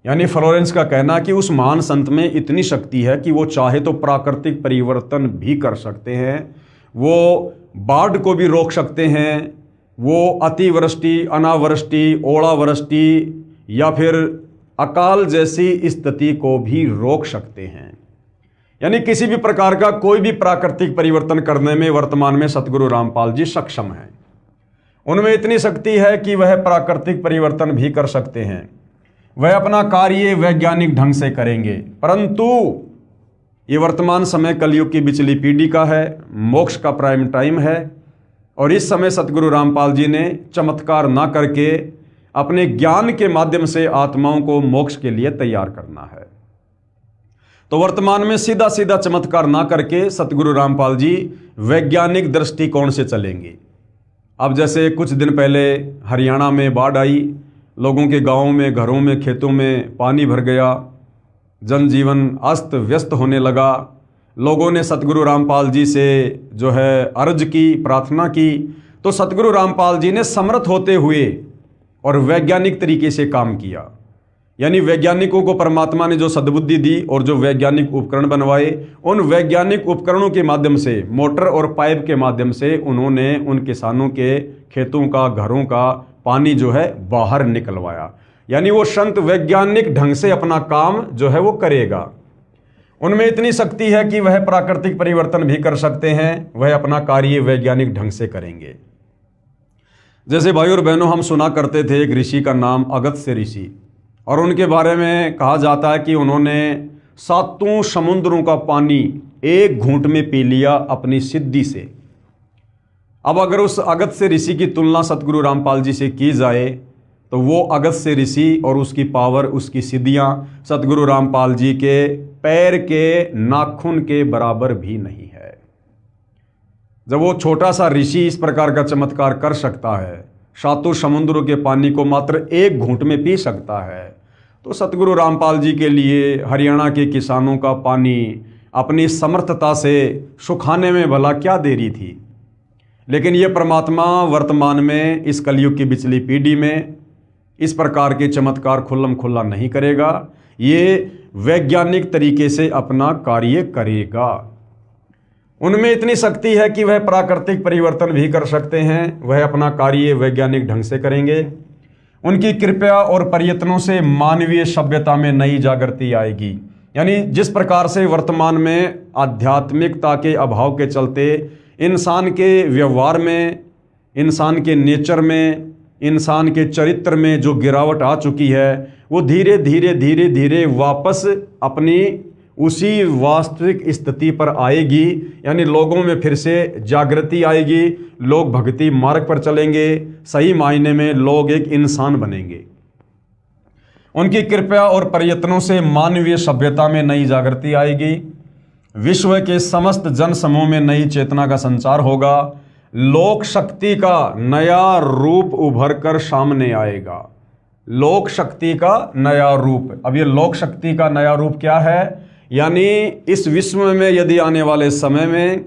यानी फ्लोरेंस का कहना कि उस महान संत में इतनी शक्ति है कि वो चाहे तो प्राकृतिक परिवर्तन भी कर सकते हैं, वो बाढ़ को भी रोक सकते हैं, वो अतिवृष्टि, अनावृष्टि, ओलावृष्टि या फिर अकाल जैसी स्थिति को भी रोक सकते हैं। यानी किसी भी प्रकार का कोई भी प्राकृतिक परिवर्तन करने में वर्तमान में सतगुरु रामपाल जी सक्षम हैं। उनमें इतनी शक्ति है कि वह प्राकृतिक परिवर्तन भी कर सकते हैं। वह अपना कार्य वैज्ञानिक ढंग से करेंगे, परंतु ये वर्तमान समय कलयुग की बिचली पीढ़ी का है, मोक्ष का प्राइम टाइम है, और इस समय सतगुरु रामपाल जी ने चमत्कार ना करके अपने ज्ञान के माध्यम से आत्माओं को मोक्ष के लिए तैयार करना है। तो वर्तमान में सीधा सीधा चमत्कार ना करके सतगुरु रामपाल जी वैज्ञानिक दृष्टिकोण से चलेंगे। अब जैसे कुछ दिन पहले हरियाणा में बाढ़ आई, लोगों के गांवों में, घरों में, खेतों में पानी भर गया, जनजीवन अस्त व्यस्त होने लगा। लोगों ने सतगुरु रामपाल जी से जो है अर्ज की, प्रार्थना की, तो सतगुरु रामपाल जी ने समर्थ होते हुए और वैज्ञानिक तरीके से काम किया। यानी वैज्ञानिकों को परमात्मा ने जो सद्बुद्धि दी और जो वैज्ञानिक उपकरण बनवाए, उन वैज्ञानिक उपकरणों के माध्यम से, मोटर और पाइप के माध्यम से उन्होंने उन किसानों के खेतों का, घरों का पानी जो है बाहर निकलवाया। यानी वो संत वैज्ञानिक ढंग से अपना काम जो है वो करेगा। उनमें इतनी शक्ति है कि वह प्राकृतिक परिवर्तन भी कर सकते हैं, वह अपना कार्य वैज्ञानिक ढंग से करेंगे। जैसे भाई और बहनों, हम सुना करते थे एक ऋषि का नाम अगस्त्य ऋषि, और उनके बारे में कहा जाता है कि उन्होंने 7 समुद्रों का पानी एक घूंट में पी लिया अपनी सिद्धि से। अब अगर उस अगस्त्य ऋषि की तुलना सतगुरु रामपाल जी से की जाए तो वो अगस्त्य ऋषि और उसकी पावर, उसकी सिद्धियां सतगुरु रामपाल जी के पैर के नाखून के बराबर भी नहीं है। जब वो छोटा सा ऋषि इस प्रकार का चमत्कार कर सकता है, 7 समुद्रों के पानी को मात्र एक घूंट में पी सकता है, तो सतगुरु रामपाल जी के लिए हरियाणा के किसानों का पानी अपनी समर्थता से सुखाने में भला क्या देरी थी। लेकिन ये परमात्मा वर्तमान में इस कलयुग की बिचली पीढ़ी में इस प्रकार के चमत्कार खुल्लम खुल्ला नहीं करेगा, ये वैज्ञानिक तरीके से अपना कार्य करेगा। उनमें इतनी शक्ति है कि वह प्राकृतिक परिवर्तन भी कर सकते हैं, वह अपना कार्य वैज्ञानिक ढंग से करेंगे। उनकी कृपा और प्रयत्नों से मानवीय सभ्यता में नई जागृति आएगी। यानी जिस प्रकार से वर्तमान में आध्यात्मिकता के अभाव के चलते इंसान के व्यवहार में, इंसान के नेचर में, इंसान के चरित्र में जो गिरावट आ चुकी है, वो धीरे धीरे धीरे धीरे वापस अपनी उसी वास्तविक स्थिति पर आएगी। यानी लोगों में फिर से जागृति आएगी, लोग भक्ति मार्ग पर चलेंगे, सही मायने में लोग एक इंसान बनेंगे। उनकी कृपा और प्रयत्नों से मानवीय सभ्यता में नई जागृति आएगी, विश्व के समस्त जन समूह में नई चेतना का संचार होगा, लोक शक्ति का नया रूप उभर कर सामने आएगा। लोक शक्ति का नया रूप, अब ये लोक शक्ति का नया रूप क्या है? यानी इस विश्व में यदि आने वाले समय में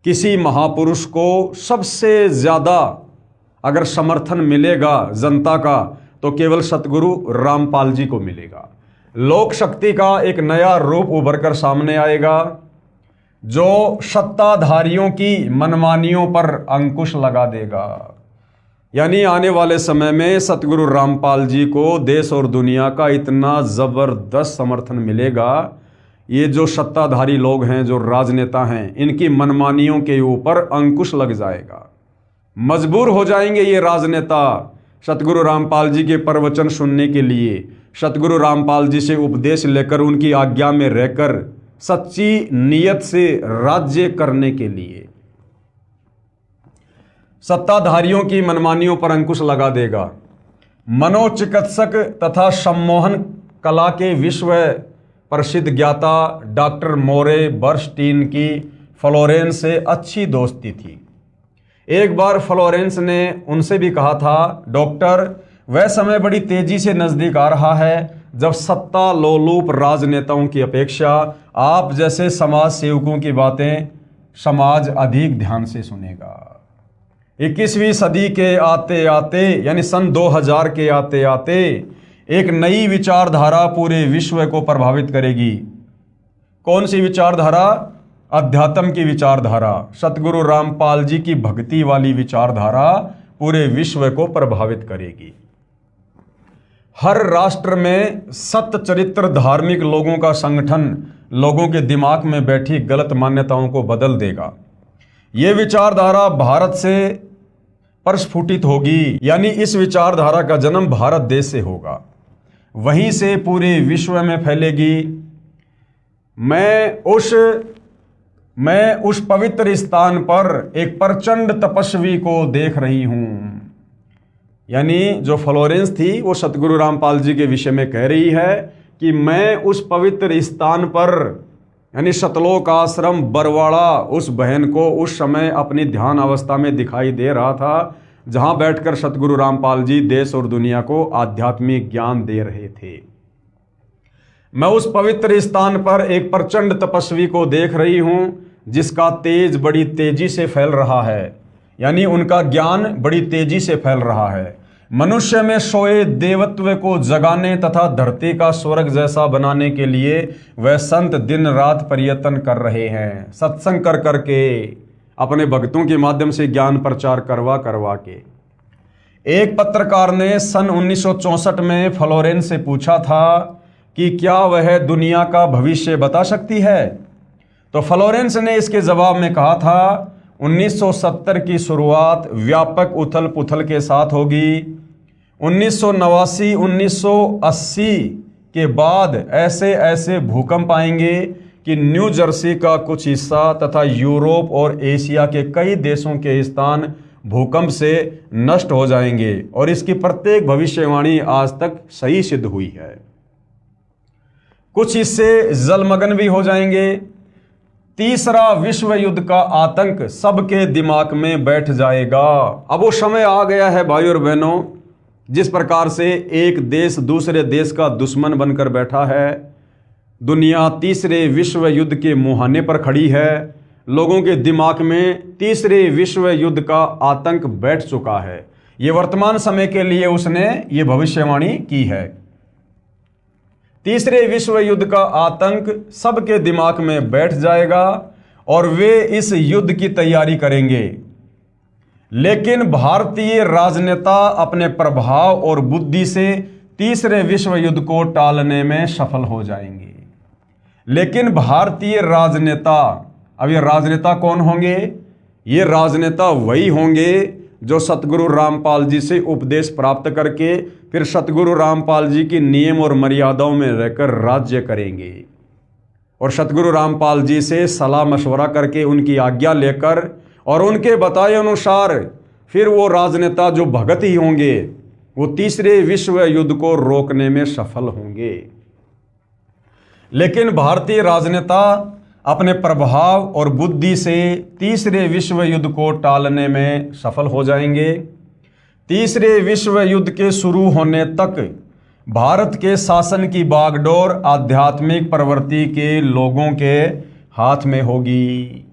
किसी महापुरुष को सबसे ज़्यादा अगर समर्थन मिलेगा जनता का, तो केवल सतगुरु रामपाल जी को मिलेगा। लोक शक्ति का एक नया रूप उभर कर सामने आएगा, जो सत्ताधारियों की मनमानियों पर अंकुश लगा देगा। यानी आने वाले समय में सतगुरु रामपाल जी को देश और दुनिया का इतना ज़बरदस्त समर्थन मिलेगा, ये जो सत्ताधारी लोग हैं, जो राजनेता हैं, इनकी मनमानियों के ऊपर अंकुश लग जाएगा। मजबूर हो जाएंगे ये राजनेता सतगुरु रामपाल जी के प्रवचन सुनने के लिए, सतगुरु रामपाल जी से उपदेश लेकर उनकी आज्ञा में रहकर सच्ची नीयत से राज्य करने के लिए। सत्ताधारियों की मनमानियों पर अंकुश लगा देगा। मनोचिकित्सक तथा सम्मोहन कला के विश्व प्रसिद्ध ज्ञाता डॉक्टर मोरे बर्नस्टीन की फ्लोरेंस से अच्छी दोस्ती थी। एक बार फ्लोरेंस ने उनसे भी कहा था, डॉक्टर, वह समय बड़ी तेजी से नज़दीक आ रहा है जब सत्ता लोलुप राजनेताओं की अपेक्षा आप जैसे समाज सेवकों की बातें समाज अधिक ध्यान से सुनेगा। 21वीं सदी के आते आते यानी सन 2000 के आते आते एक नई विचारधारा पूरे विश्व को प्रभावित करेगी। कौन सी विचारधारा? अध्यात्म की विचारधारा। सतगुरु रामपाल जी की भक्ति वाली विचारधारा पूरे विश्व को प्रभावित करेगी। हर राष्ट्र में सत्य चरित्र धार्मिक लोगों का संगठन लोगों के दिमाग में बैठी गलत मान्यताओं को बदल देगा। ये विचारधारा भारत से प्रस्फुटित होगी, यानी इस विचारधारा का जन्म भारत देश से होगा, वहीं से पूरे विश्व में फैलेगी। मैं उस पवित्र स्थान पर एक प्रचंड तपस्वी को देख रही हूं। यानी जो फ्लोरेंस थी वो सतगुरु रामपाल जी के विषय में कह रही है कि मैं उस पवित्र स्थान पर यानी सतलोक आश्रम बरवाड़ा उस बहन को उस समय अपनी ध्यान अवस्था में दिखाई दे रहा था, जहां बैठकर सतगुरु रामपाल जी देश और दुनिया को आध्यात्मिक ज्ञान दे रहे थे। मैं उस पवित्र स्थान पर एक प्रचंड तपस्वी को देख रही हूं जिसका तेज बड़ी तेजी से फैल रहा है, यानी उनका ज्ञान बड़ी तेजी से फैल रहा है। मनुष्य में सोए देवत्व को जगाने तथा धरती का स्वर्ग जैसा बनाने के लिए वह संत दिन रात प्रयत्न कर रहे हैं, सत्संग कर करके, अपने भक्तों के माध्यम से ज्ञान प्रचार करवा करवा के। एक पत्रकार ने सन 1964 में फ्लोरेंस से पूछा था कि क्या वह दुनिया का भविष्य बता सकती है, तो फ्लोरेंस ने इसके जवाब में कहा था, 1970 की शुरुआत व्यापक उथल पुथल के साथ होगी। 1989-1980 के बाद ऐसे ऐसे भूकंप आएंगे कि न्यू जर्सी का कुछ हिस्सा तथा यूरोप और एशिया के कई देशों के स्थान भूकंप से नष्ट हो जाएंगे, और इसकी प्रत्येक भविष्यवाणी आज तक सही सिद्ध हुई है। कुछ हिस्से जलमग्न भी हो जाएंगे। तीसरा विश्व युद्ध का आतंक सबके दिमाग में बैठ जाएगा। अब वो समय आ गया है भाई और बहनों, जिस प्रकार से एक देश दूसरे देश का दुश्मन बनकर बैठा है। दुनिया तीसरे विश्व युद्ध के मुहाने पर खड़ी है। लोगों के दिमाग में तीसरे विश्व युद्ध का आतंक बैठ चुका है। ये वर्तमान समय के लिए उसने ये भविष्यवाणी की है। तीसरे विश्व युद्ध का आतंक सबके दिमाग में बैठ जाएगा और वे इस युद्ध की तैयारी करेंगे। लेकिन भारतीय राजनेता अपने प्रभाव और बुद्धि से तीसरे विश्व युद्ध को टालने में सफल हो जाएंगे। लेकिन भारतीय राजनेता, अब ये राजनेता कौन होंगे? ये राजनेता वही होंगे जो सतगुरु रामपाल जी से उपदेश प्राप्त करके फिर सतगुरु रामपाल जी की नियम और मर्यादाओं में रहकर राज्य करेंगे, और सतगुरु रामपाल जी से सलाह मशवरा करके उनकी आज्ञा लेकर और उनके बताए अनुसार फिर वो राजनेता जो भगत ही होंगे वो तीसरे विश्व युद्ध को रोकने में सफल होंगे। लेकिन भारतीय राजनेता अपने प्रभाव और बुद्धि से तीसरे विश्व युद्ध को टालने में सफल हो जाएंगे। तीसरे विश्व युद्ध के शुरू होने तक भारत के शासन की बागडोर आध्यात्मिक प्रवृत्ति के लोगों के हाथ में होगी।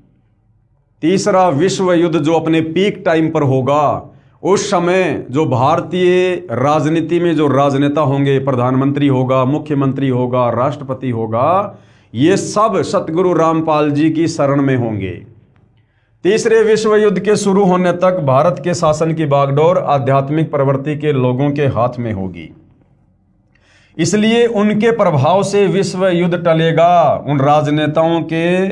तीसरा विश्व युद्ध जो अपने पीक टाइम पर होगा, उस समय जो भारतीय राजनीति में जो राजनेता होंगे, प्रधानमंत्री होगा, मुख्यमंत्री होगा, राष्ट्रपति होगा, ये सब सतगुरु रामपाल जी की शरण में होंगे। तीसरे विश्व युद्ध के शुरू होने तक भारत के शासन की बागडोर आध्यात्मिक प्रवृत्ति के लोगों के हाथ में होगी। इसलिए उनके प्रभाव से विश्व युद्ध टलेगा, उन राजनेताओं के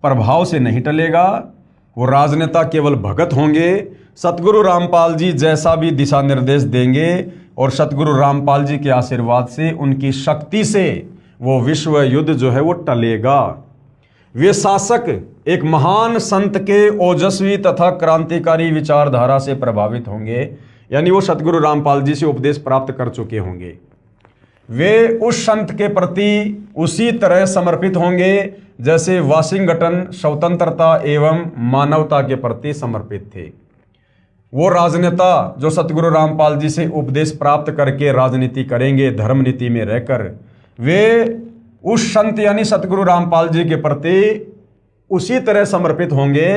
प्रभाव से नहीं टलेगा। वो राजनेता केवल भगत होंगे। सतगुरु रामपाल जी जैसा भी दिशा निर्देश देंगे और सतगुरु रामपाल जी के आशीर्वाद से, उनकी शक्ति से वो विश्व युद्ध जो है वो टलेगा। वे शासक एक महान संत के ओजस्वी तथा क्रांतिकारी विचारधारा से प्रभावित होंगे, यानी वो सतगुरु रामपाल जी से उपदेश प्राप्त कर चुके होंगे। वे उस संत के प्रति उसी तरह समर्पित होंगे जैसे वाशिंगटन स्वतंत्रता एवं मानवता के प्रति समर्पित थे। वो राजनेता जो सतगुरु रामपाल जी से उपदेश प्राप्त करके राजनीति करेंगे धर्म नीति में रहकर, वे उस संत यानी सतगुरु रामपाल जी के प्रति उसी तरह समर्पित होंगे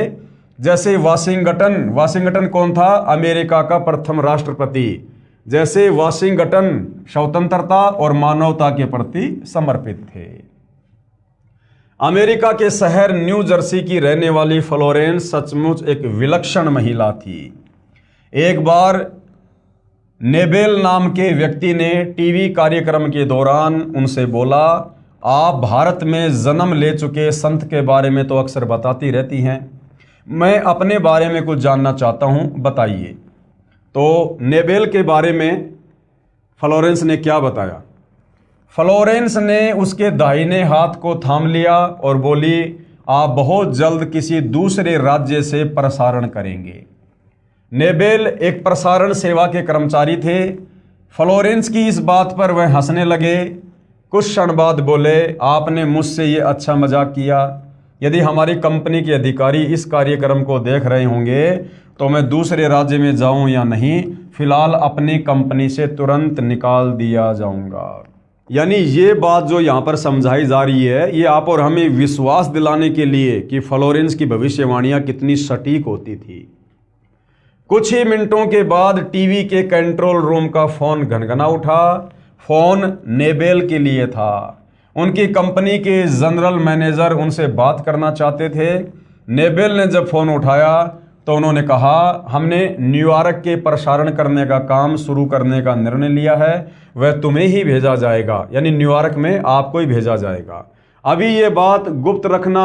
जैसे वाशिंगटन कौन था? अमेरिका का प्रथम राष्ट्रपति। जैसे वाशिंगटन स्वतंत्रता और मानवता के प्रति समर्पित थे। अमेरिका के शहर न्यू जर्सी की रहने वाली फ्लोरेंस सचमुच एक विलक्षण महिला थी। एक बार नेबेल नाम के व्यक्ति ने टीवी कार्यक्रम के दौरान उनसे बोला, आप भारत में जन्म ले चुके संत के बारे में तो अक्सर बताती रहती हैं, मैं अपने बारे में कुछ जानना चाहता हूं, बताइए। तो नेबेल के बारे में फ्लोरेंस ने क्या बताया? फ्लोरेंस ने उसके दाहिने हाथ को थाम लिया और बोली, आप बहुत जल्द किसी दूसरे राज्य से प्रसारण करेंगे। नेबेल एक प्रसारण सेवा के कर्मचारी थे। फ्लोरेंस की इस बात पर वह हंसने लगे। कुछ क्षण बाद बोले, आपने मुझसे ये अच्छा मजाक किया। यदि हमारी कंपनी के अधिकारी इस कार्यक्रम को देख रहे होंगे तो मैं दूसरे राज्य में जाऊं या नहीं, फिलहाल अपनी कंपनी से तुरंत निकाल दिया जाऊंगा। यानी ये बात जो यहाँ पर समझाई जा रही है, ये आप और हमें विश्वास दिलाने के लिए कि फ्लोरेंस की भविष्यवाणियां कितनी सटीक होती थी। कुछ ही मिनटों के बाद टीवी के कंट्रोल रूम का फोन घनघना उठा। फोन नेबेल के लिए था। उनकी कंपनी के जनरल मैनेजर उनसे बात करना चाहते थे। नेबेल ने जब फोन उठाया तो उन्होंने कहा, हमने न्यूयॉर्क के प्रसारण करने का काम शुरू करने का निर्णय लिया है, वह तुम्हें ही भेजा जाएगा, यानी न्यूयॉर्क में आपको ही भेजा जाएगा। अभी ये बात गुप्त रखना,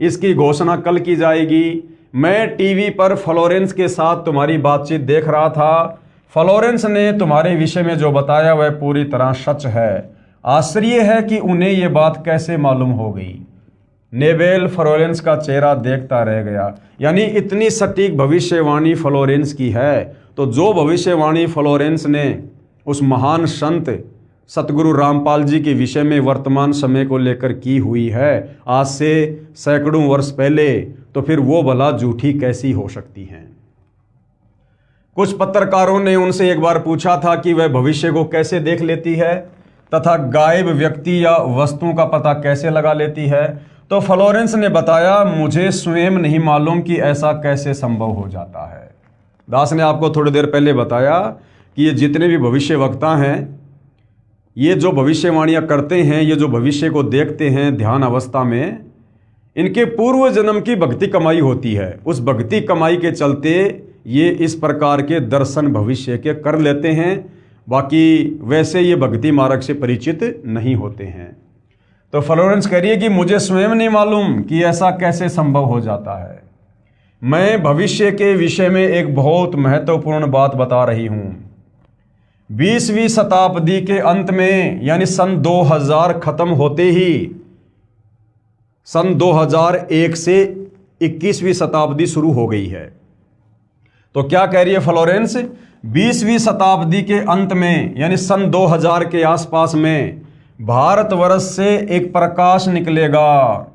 इसकी घोषणा कल की जाएगी। मैं टीवी पर फ्लोरेंस के साथ तुम्हारी बातचीत देख रहा था। फ्लोरेंस ने तुम्हारे विषय में जो बताया वह पूरी तरह सच है। आश्चर्य है कि उन्हें यह बात कैसे मालूम हो गई। नेबेल फ्लोरेंस का चेहरा देखता रह गया। यानी इतनी सटीक भविष्यवाणी फ्लोरेंस की है, तो जो भविष्यवाणी फ्लोरेंस ने उस महान संत सतगुरु रामपाल जी के विषय में वर्तमान समय को लेकर की हुई है आज से सैकड़ों वर्ष पहले, तो फिर वो भला झूठी कैसी हो सकती हैं। कुछ पत्रकारों ने उनसे एक बार पूछा था कि वह भविष्य को कैसे देख लेती है तथा गायब व्यक्ति या वस्तुओं का पता कैसे लगा लेती है। तो फ्लोरेंस ने बताया, मुझे स्वयं नहीं मालूम कि ऐसा कैसे संभव हो जाता है। दास ने आपको थोड़ी देर पहले बताया कि ये जितने भी भविष्य वक्ता हैं, ये जो भविष्यवाणियां करते हैं, ये जो भविष्य को देखते हैं ध्यान अवस्था में, इनके पूर्व जन्म की भक्ति कमाई होती है। उस भक्ति कमाई के चलते ये इस प्रकार के दर्शन भविष्य के कर लेते हैं। बाकी वैसे ये भक्ति मार्ग से परिचित नहीं होते हैं। तो फ्लोरेंस कह रही है कि मुझे स्वयं नहीं मालूम कि ऐसा कैसे संभव हो जाता है। मैं भविष्य के विषय में एक बहुत महत्वपूर्ण बात बता रही हूँ। 20वीं शताब्दी के अंत में, यानी सन 2000 खत्म होते ही, सन 2001 से 21वीं शताब्दी शुरू हो गई है। तो क्या कह रही है फ्लोरेंस? 20वीं शताब्दी के अंत में, यानी सन 2000 के आसपास में, भारतवर्ष से एक प्रकाश निकलेगा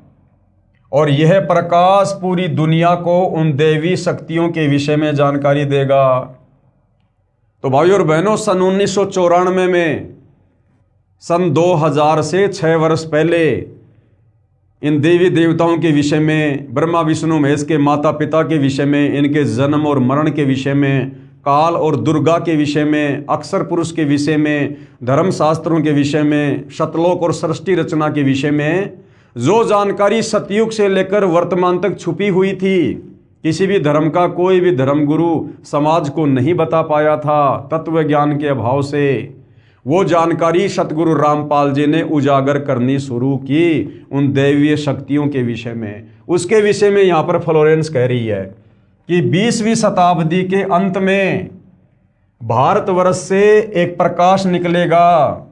और यह प्रकाश पूरी दुनिया को उन दैवी शक्तियों के विषय में जानकारी देगा। तो भाइयों और बहनों, सन 1994 में, सन 2000 से 6 वर्ष पहले, इन देवी देवताओं के विषय में, ब्रह्मा विष्णु महेश के माता पिता के विषय में, इनके जन्म और मरण के विषय में, काल और दुर्गा के विषय में, अक्षर पुरुष के विषय में, धर्मशास्त्रों के विषय में, शतलोक और सृष्टि रचना के विषय में जो जानकारी सतयुग से लेकर वर्तमान तक छुपी हुई थी, किसी भी धर्म का कोई भी धर्मगुरु समाज को नहीं बता पाया था तत्व ज्ञान के अभाव से, वो जानकारी सतगुरु रामपाल जी ने उजागर करनी शुरू की उन दैवीय शक्तियों के विषय में। उसके विषय में यहाँ पर फ्लोरेंस कह रही है कि 20वीं शताब्दी के अंत में भारतवर्ष से एक प्रकाश निकलेगा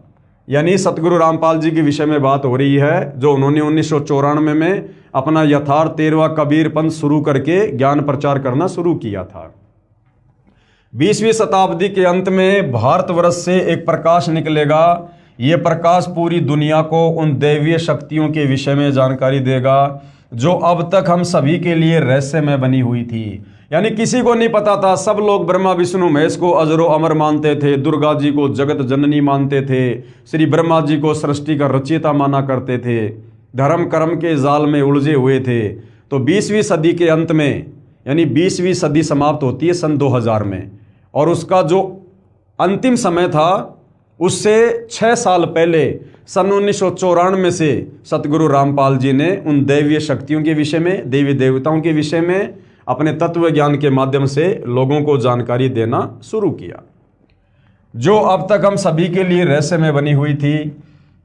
यानी सतगुरु रामपाल जी के विषय में बात हो रही है, जो उन्होंने 1994 में अपना यथार्थ 13वां कबीर पंथ शुरू करके ज्ञान प्रचार करना शुरू किया था। 20वीं शताब्दी के अंत में भारतवर्ष से एक प्रकाश निकलेगा। ये प्रकाश पूरी दुनिया को उन दैवीय शक्तियों के विषय में जानकारी देगा जो अब तक हम सभी के लिए रहस्यमय बनी हुई थी। यानी किसी को नहीं पता था। सब लोग ब्रह्मा विष्णु महेश को अजरो अमर मानते थे, दुर्गा जी को जगत जननी मानते थे, श्री ब्रह्मा जी को सृष्टि का रचयिता माना करते थे, धर्म कर्म के जाल में उलझे हुए थे। तो 20वीं सदी के अंत में, यानी 20वीं सदी समाप्त होती है सन 2000 में, और उसका जो अंतिम समय था उससे 6 साल पहले सन 1994 से सतगुरु रामपाल जी ने उन दैवीय शक्तियों के विषय में, देवी देवताओं के विषय में अपने तत्व ज्ञान के माध्यम से लोगों को जानकारी देना शुरू किया, जो अब तक हम सभी के लिए रहस्यमय बनी हुई थी।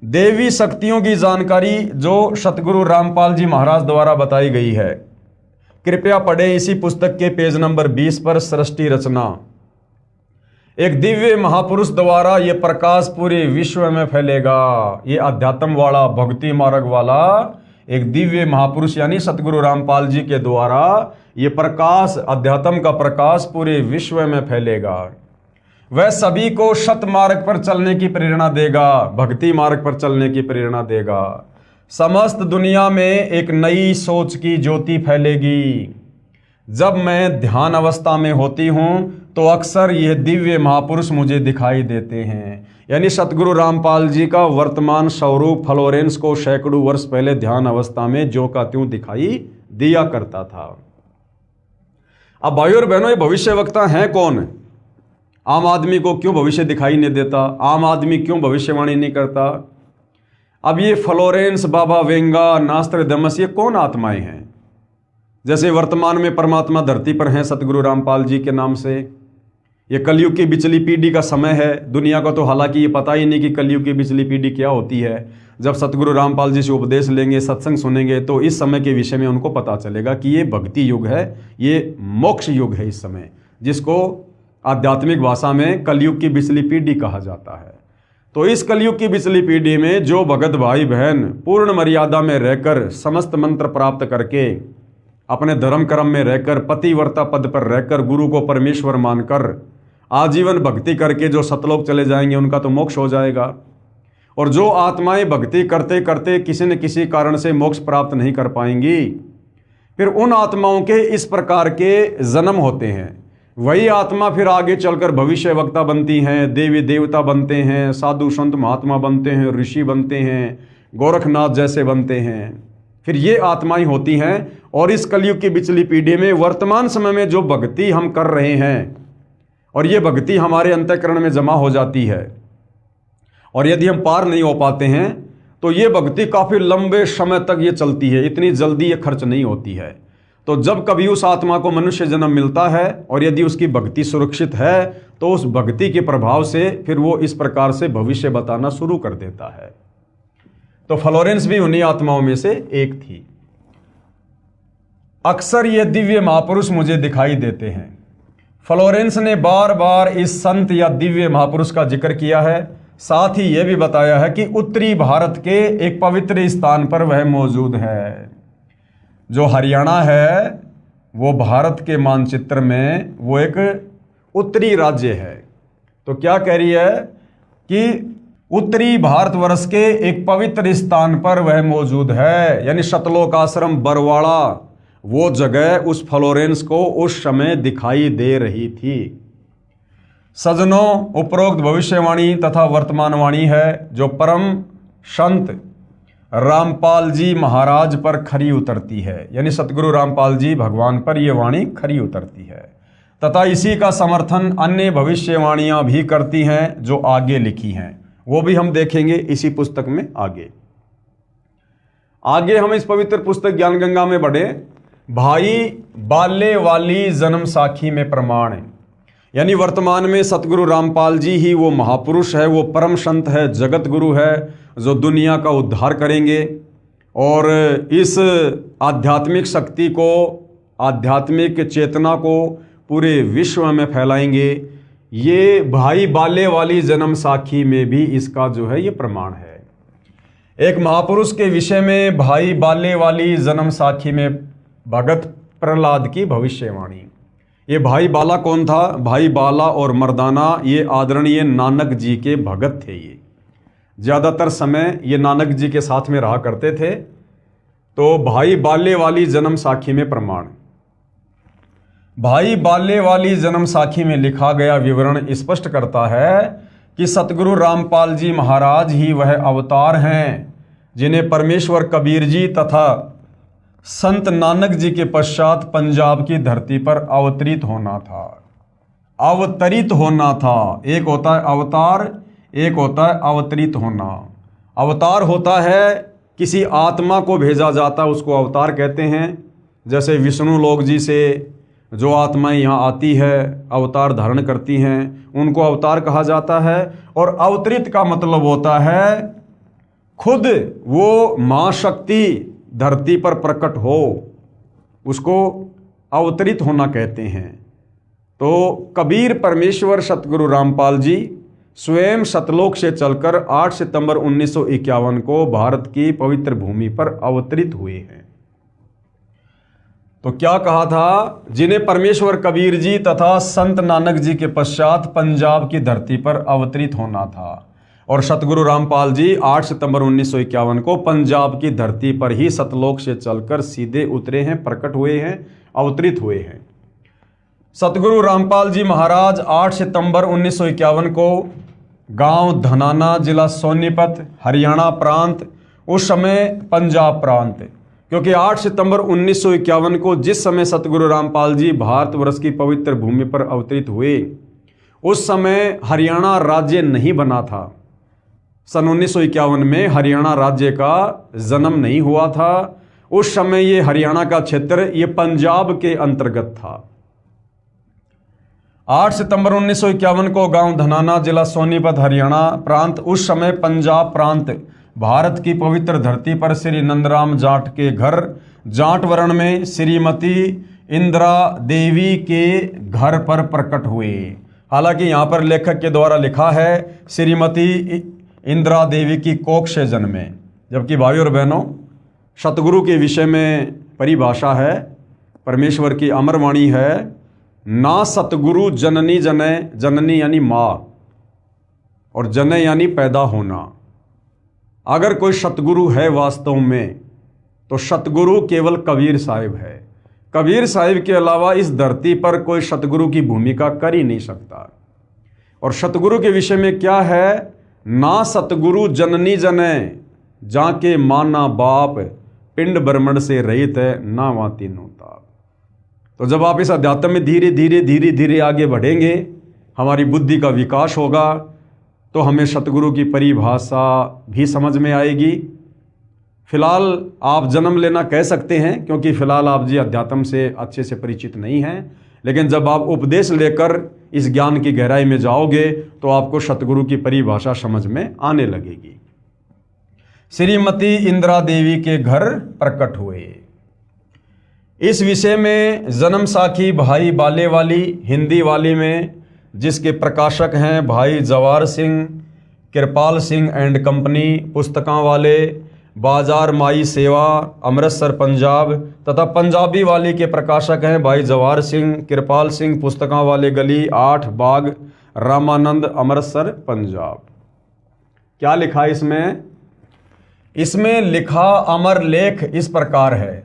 देवी शक्तियों की जानकारी जो सतगुरु रामपाल जी महाराज द्वारा बताई गई है, कृपया पढ़ें इसी पुस्तक के पेज नंबर 20 पर सृष्टि रचना। एक दिव्य महापुरुष द्वारा ये प्रकाश पूरे विश्व में फैलेगा। ये अध्यात्म वाला, भक्ति मार्ग वाला एक दिव्य महापुरुष यानी सतगुरु रामपाल जी के द्वारा ये प्रकाश, अध्यात्म का प्रकाश पूरे विश्व में फैलेगा। वह सभी को सत मार्ग पर चलने की प्रेरणा देगा, भक्ति मार्ग पर चलने की प्रेरणा देगा। समस्त दुनिया में एक नई सोच की ज्योति फैलेगी। जब मैं ध्यान अवस्था में होती हूँ तो अक्सर यह दिव्य महापुरुष मुझे दिखाई देते हैं। यानी सतगुरु रामपाल जी का वर्तमान स्वरूप फ्लोरेंस को सैकड़ों वर्ष पहले ध्यान अवस्था में ज्यों का त्यों दिखाई दिया करता था। अब भाइयों और बहनों, ये भविष्यवक्ता हैं कौन? आम आदमी को क्यों भविष्य दिखाई नहीं देता? आम आदमी क्यों भविष्यवाणी नहीं करता? अब ये फ्लोरेंस, बाबा वेंगा, नास्ट्राडामस, ये कौन आत्माएं हैं? जैसे वर्तमान में परमात्मा धरती पर हैं सतगुरु रामपाल जी के नाम से। ये कलयुग की बिचली पीढ़ी का समय है। दुनिया को तो हालांकि ये पता ही नहीं कि कलयुग की बिचली पीढ़ी क्या होती है। जब सतगुरु रामपाल जी से उपदेश लेंगे, सत्संग सुनेंगे, तो इस समय के विषय में उनको पता चलेगा कि ये भक्ति युग है, ये मोक्ष युग है इस समय, जिसको आध्यात्मिक भाषा में कलयुग की बिचली पीढ़ी कहा जाता है। तो इस कलयुग की बिचली पीढ़ी में जो भगत भाई बहन पूर्ण मर्यादा में रहकर, समस्त मंत्र प्राप्त करके, अपने धर्म कर्म में रहकर, पतिव्रता पद पर रहकर, गुरु को परमेश्वर मानकर आजीवन भक्ति करके जो सतलोक चले जाएंगे, उनका तो मोक्ष हो जाएगा। और जो आत्माएं भक्ति करते करते किसी न किसी कारण से मोक्ष प्राप्त नहीं कर पाएंगी, फिर उन आत्माओं के इस प्रकार के जन्म होते हैं। वही आत्मा फिर आगे चलकर भविष्य वक्ता बनती हैं, देवी देवता बनते हैं, साधु संत महात्मा बनते हैं, ऋषि बनते हैं, गोरखनाथ जैसे बनते हैं। फिर ये आत्माएं होती हैं। और इस कलयुग की बिचली पीढ़ी में वर्तमान समय में जो भक्ति हम कर रहे हैं, और ये भक्ति हमारे अंतःकरण में जमा हो जाती है, और यदि हम पार नहीं हो पाते हैं तो ये भक्ति काफ़ी लंबे समय तक ये चलती है, इतनी जल्दी ये खर्च नहीं होती है। तो जब कभी उस आत्मा को मनुष्य जन्म मिलता है और यदि उसकी भक्ति सुरक्षित है, तो उस भक्ति के प्रभाव से फिर वो इस प्रकार से भविष्य बताना शुरू कर देता है। तो फ्लोरेंस भी उन्हीं आत्माओं में से एक थी। अक्सर ये दिव्य महापुरुष मुझे दिखाई देते हैं। फ्लोरेंस ने बार बार इस संत या दिव्य महापुरुष का जिक्र किया है। साथ ही यह भी बताया है कि उत्तरी भारत के एक पवित्र स्थान पर वह मौजूद है। जो हरियाणा है वो भारत के मानचित्र में वो एक उत्तरी राज्य है। तो क्या कह रही है कि उत्तरी भारतवर्ष के एक पवित्र स्थान पर वह मौजूद है, यानी सतलोक आश्रम बरवाड़ा, वो जगह उस फ्लोरेंस को उस समय दिखाई दे रही थी। सजनों, उपरोक्त भविष्यवाणी तथा वर्तमानवाणी है जो परम संत रामपाल जी महाराज पर खरी उतरती है, यानी सतगुरु रामपाल जी भगवान पर यह वाणी खरी उतरती है, तथा इसी का समर्थन अन्य भविष्यवाणियां भी करती हैं जो आगे लिखी हैं। वो भी हम देखेंगे इसी पुस्तक में। आगे हम इस पवित्र पुस्तक ज्ञान गंगा में बढ़े। भाई बाले वाली जन्म साखी में प्रमाण है, यानी वर्तमान में सतगुरु रामपाल जी ही वो महापुरुष है, वो परम संत है, जगत गुरु है, जो दुनिया का उद्धार करेंगे और इस आध्यात्मिक शक्ति को, आध्यात्मिक चेतना को पूरे विश्व में फैलाएंगे। ये भाई बाले वाली जन्म साखी में भी इसका जो है ये प्रमाण है। एक महापुरुष के विषय में भाई बाले वाली जन्म साखी में भगत प्रहलाद की भविष्यवाणी। ये भाई बाला कौन था? भाई बाला और मर्दाना ये आदरणीय नानक जी के भगत थे। ये ज़्यादातर समय ये नानक जी के साथ में रहा करते थे। तो भाई बाले वाली जन्म साखी में प्रमाण, भाई बाले वाली जन्म साखी में लिखा गया विवरण स्पष्ट करता है कि सतगुरु रामपाल जी महाराज ही वह अवतार हैं जिन्हें परमेश्वर कबीर जी तथा संत नानक जी के पश्चात पंजाब की धरती पर अवतरित होना था। अवतरित होना था, एक होता है अवतार, एक होता है अवतरित होना। अवतार होता है किसी आत्मा को भेजा जाता है, उसको अवतार कहते हैं। जैसे विष्णु लोक जी से जो आत्माएं यहाँ आती है, अवतार धारण करती हैं, उनको अवतार कहा जाता है। और अवतरित का मतलब होता है खुद वो माँ शक्ति धरती पर प्रकट हो, उसको अवतरित होना कहते हैं। तो कबीर परमेश्वर सतगुरु रामपाल जी स्वयं सतलोक से चलकर 8 सितंबर 1951 को भारत की पवित्र भूमि पर अवतरित हुए हैं। तो क्या कहा था? जिन्हें परमेश्वर कबीर जी तथा संत नानक जी के पश्चात पंजाब की धरती पर अवतरित होना था। और सतगुरु रामपाल जी 8 सितंबर 1951 को पंजाब की धरती पर ही सतलोक से चलकर सीधे उतरे हैं, प्रकट हुए हैं, अवतरित हुए हैं। सतगुरु रामपाल जी महाराज 8 सितंबर 1951 को गांव धनाना, जिला सोनीपत, हरियाणा प्रांत, उस समय पंजाब प्रांत, क्योंकि 8 सितंबर 1951 को जिस समय सतगुरु रामपाल जी भारतवर्ष की पवित्र भूमि पर अवतरित हुए, उस समय हरियाणा राज्य नहीं बना था। सन 1951 में हरियाणा राज्य का जन्म नहीं हुआ था। उस समय ये हरियाणा का क्षेत्र ये पंजाब के अंतर्गत था। 8 सितंबर 1951 को गांव धनाना, जिला सोनीपत, हरियाणा प्रांत, उस समय पंजाब प्रांत, भारत की पवित्र धरती पर श्री नंदराम जाट के घर जाटवरण में श्रीमती इंदिरा देवी के घर पर प्रकट हुए। हालांकि यहाँ पर लेखक के द्वारा लिखा है श्रीमती इंदिरा देवी की कोख से जन्मे, जबकि भाई और बहनों सतगुरु के विषय में परिभाषा है, परमेश्वर की अमर वाणी है, ना सतगुरु जननी जने, जननी यानी माँ और जने यानी पैदा होना। अगर कोई सतगुरु है वास्तव में तो सतगुरु केवल कबीर साहिब है। कबीर साहिब के अलावा इस धरती पर कोई सतगुरु की भूमिका कर ही नहीं सकता। और सतगुरु के विषय में क्या है? ना सतगुरु जननी जने, जाके माना बाप, पिंड ब्रह्मंड से रहित है, ना वहाँ तीनों ताप। तो जब आप इस अध्यात्म में धीरे धीरे आगे बढ़ेंगे, हमारी बुद्धि का विकास होगा, तो हमें सतगुरु की परिभाषा भी समझ में आएगी। फिलहाल आप जन्म लेना कह सकते हैं, क्योंकि फिलहाल आप जी अध्यात्म से अच्छे से परिचित नहीं हैं। लेकिन जब आप उपदेश लेकर इस ज्ञान की गहराई में जाओगे तो आपको सतगुरु की परिभाषा समझ में आने लगेगी। श्रीमती इंदिरा देवी के घर प्रकट हुए। इस विषय में जन्म साखी भाई बाले वाली हिंदी वाली में, जिसके प्रकाशक हैं भाई जवार सिंह, कृपाल सिंह एंड कंपनी, पुस्तकां वाले, बाजार माई सेवा, अमृतसर पंजाब, तथा पंजाबी वाली के प्रकाशक हैं भाई जवार सिंह, कृपाल सिंह, पुस्तकां वाले गली 8 बाग, रामानंद, अमृतसर पंजाब। क्या लिखा इसमें? इसमें लिखा अमर लेख इस प्रकार है।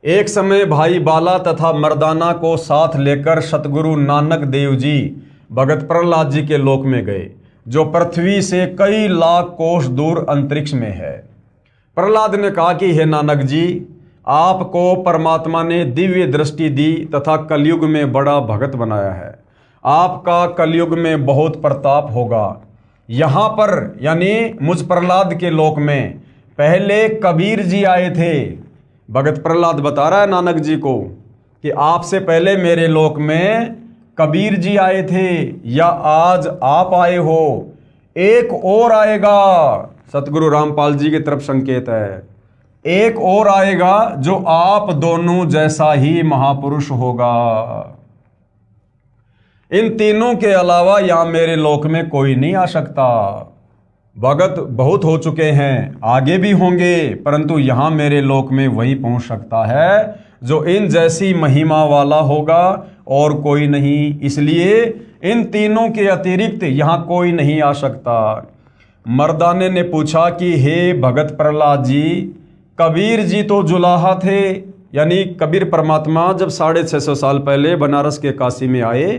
एक समय भाई बाला तथा मर्दाना को साथ लेकर सतगुरु नानक देव जी भगत प्रहलाद जी के लोक में गए, जो पृथ्वी से कई लाख कोस दूर अंतरिक्ष में है। प्रहलाद ने कहा कि हे नानक जी, आपको परमात्मा ने दिव्य दृष्टि दी तथा कलयुग में बड़ा भगत बनाया है। आपका कलयुग में बहुत प्रताप होगा। यहाँ पर यानी मुझ प्रहलाद के लोक में पहले कबीर जी आए थे। भगत प्रहलाद बता रहा है नानक जी को कि आपसे पहले मेरे लोक में कबीर जी आए थे, या आज आप आए हो, एक और आएगा। सतगुरु रामपाल जी की तरफ संकेत है, एक और आएगा जो आप दोनों जैसा ही महापुरुष होगा। इन तीनों के अलावा यहाँ मेरे लोक में कोई नहीं आ सकता। भगत बहुत हो चुके हैं, आगे भी होंगे, परंतु यहाँ मेरे लोक में वही पहुंच सकता है जो इन जैसी महिमा वाला होगा, और कोई नहीं। इसलिए इन तीनों के अतिरिक्त यहाँ कोई नहीं आ सकता। मर्दाने ने पूछा कि हे भगत प्रहलाद जी, कबीर जी तो जुलाहा थे, यानी कबीर परमात्मा जब 650 साल पहले बनारस के काशी में आए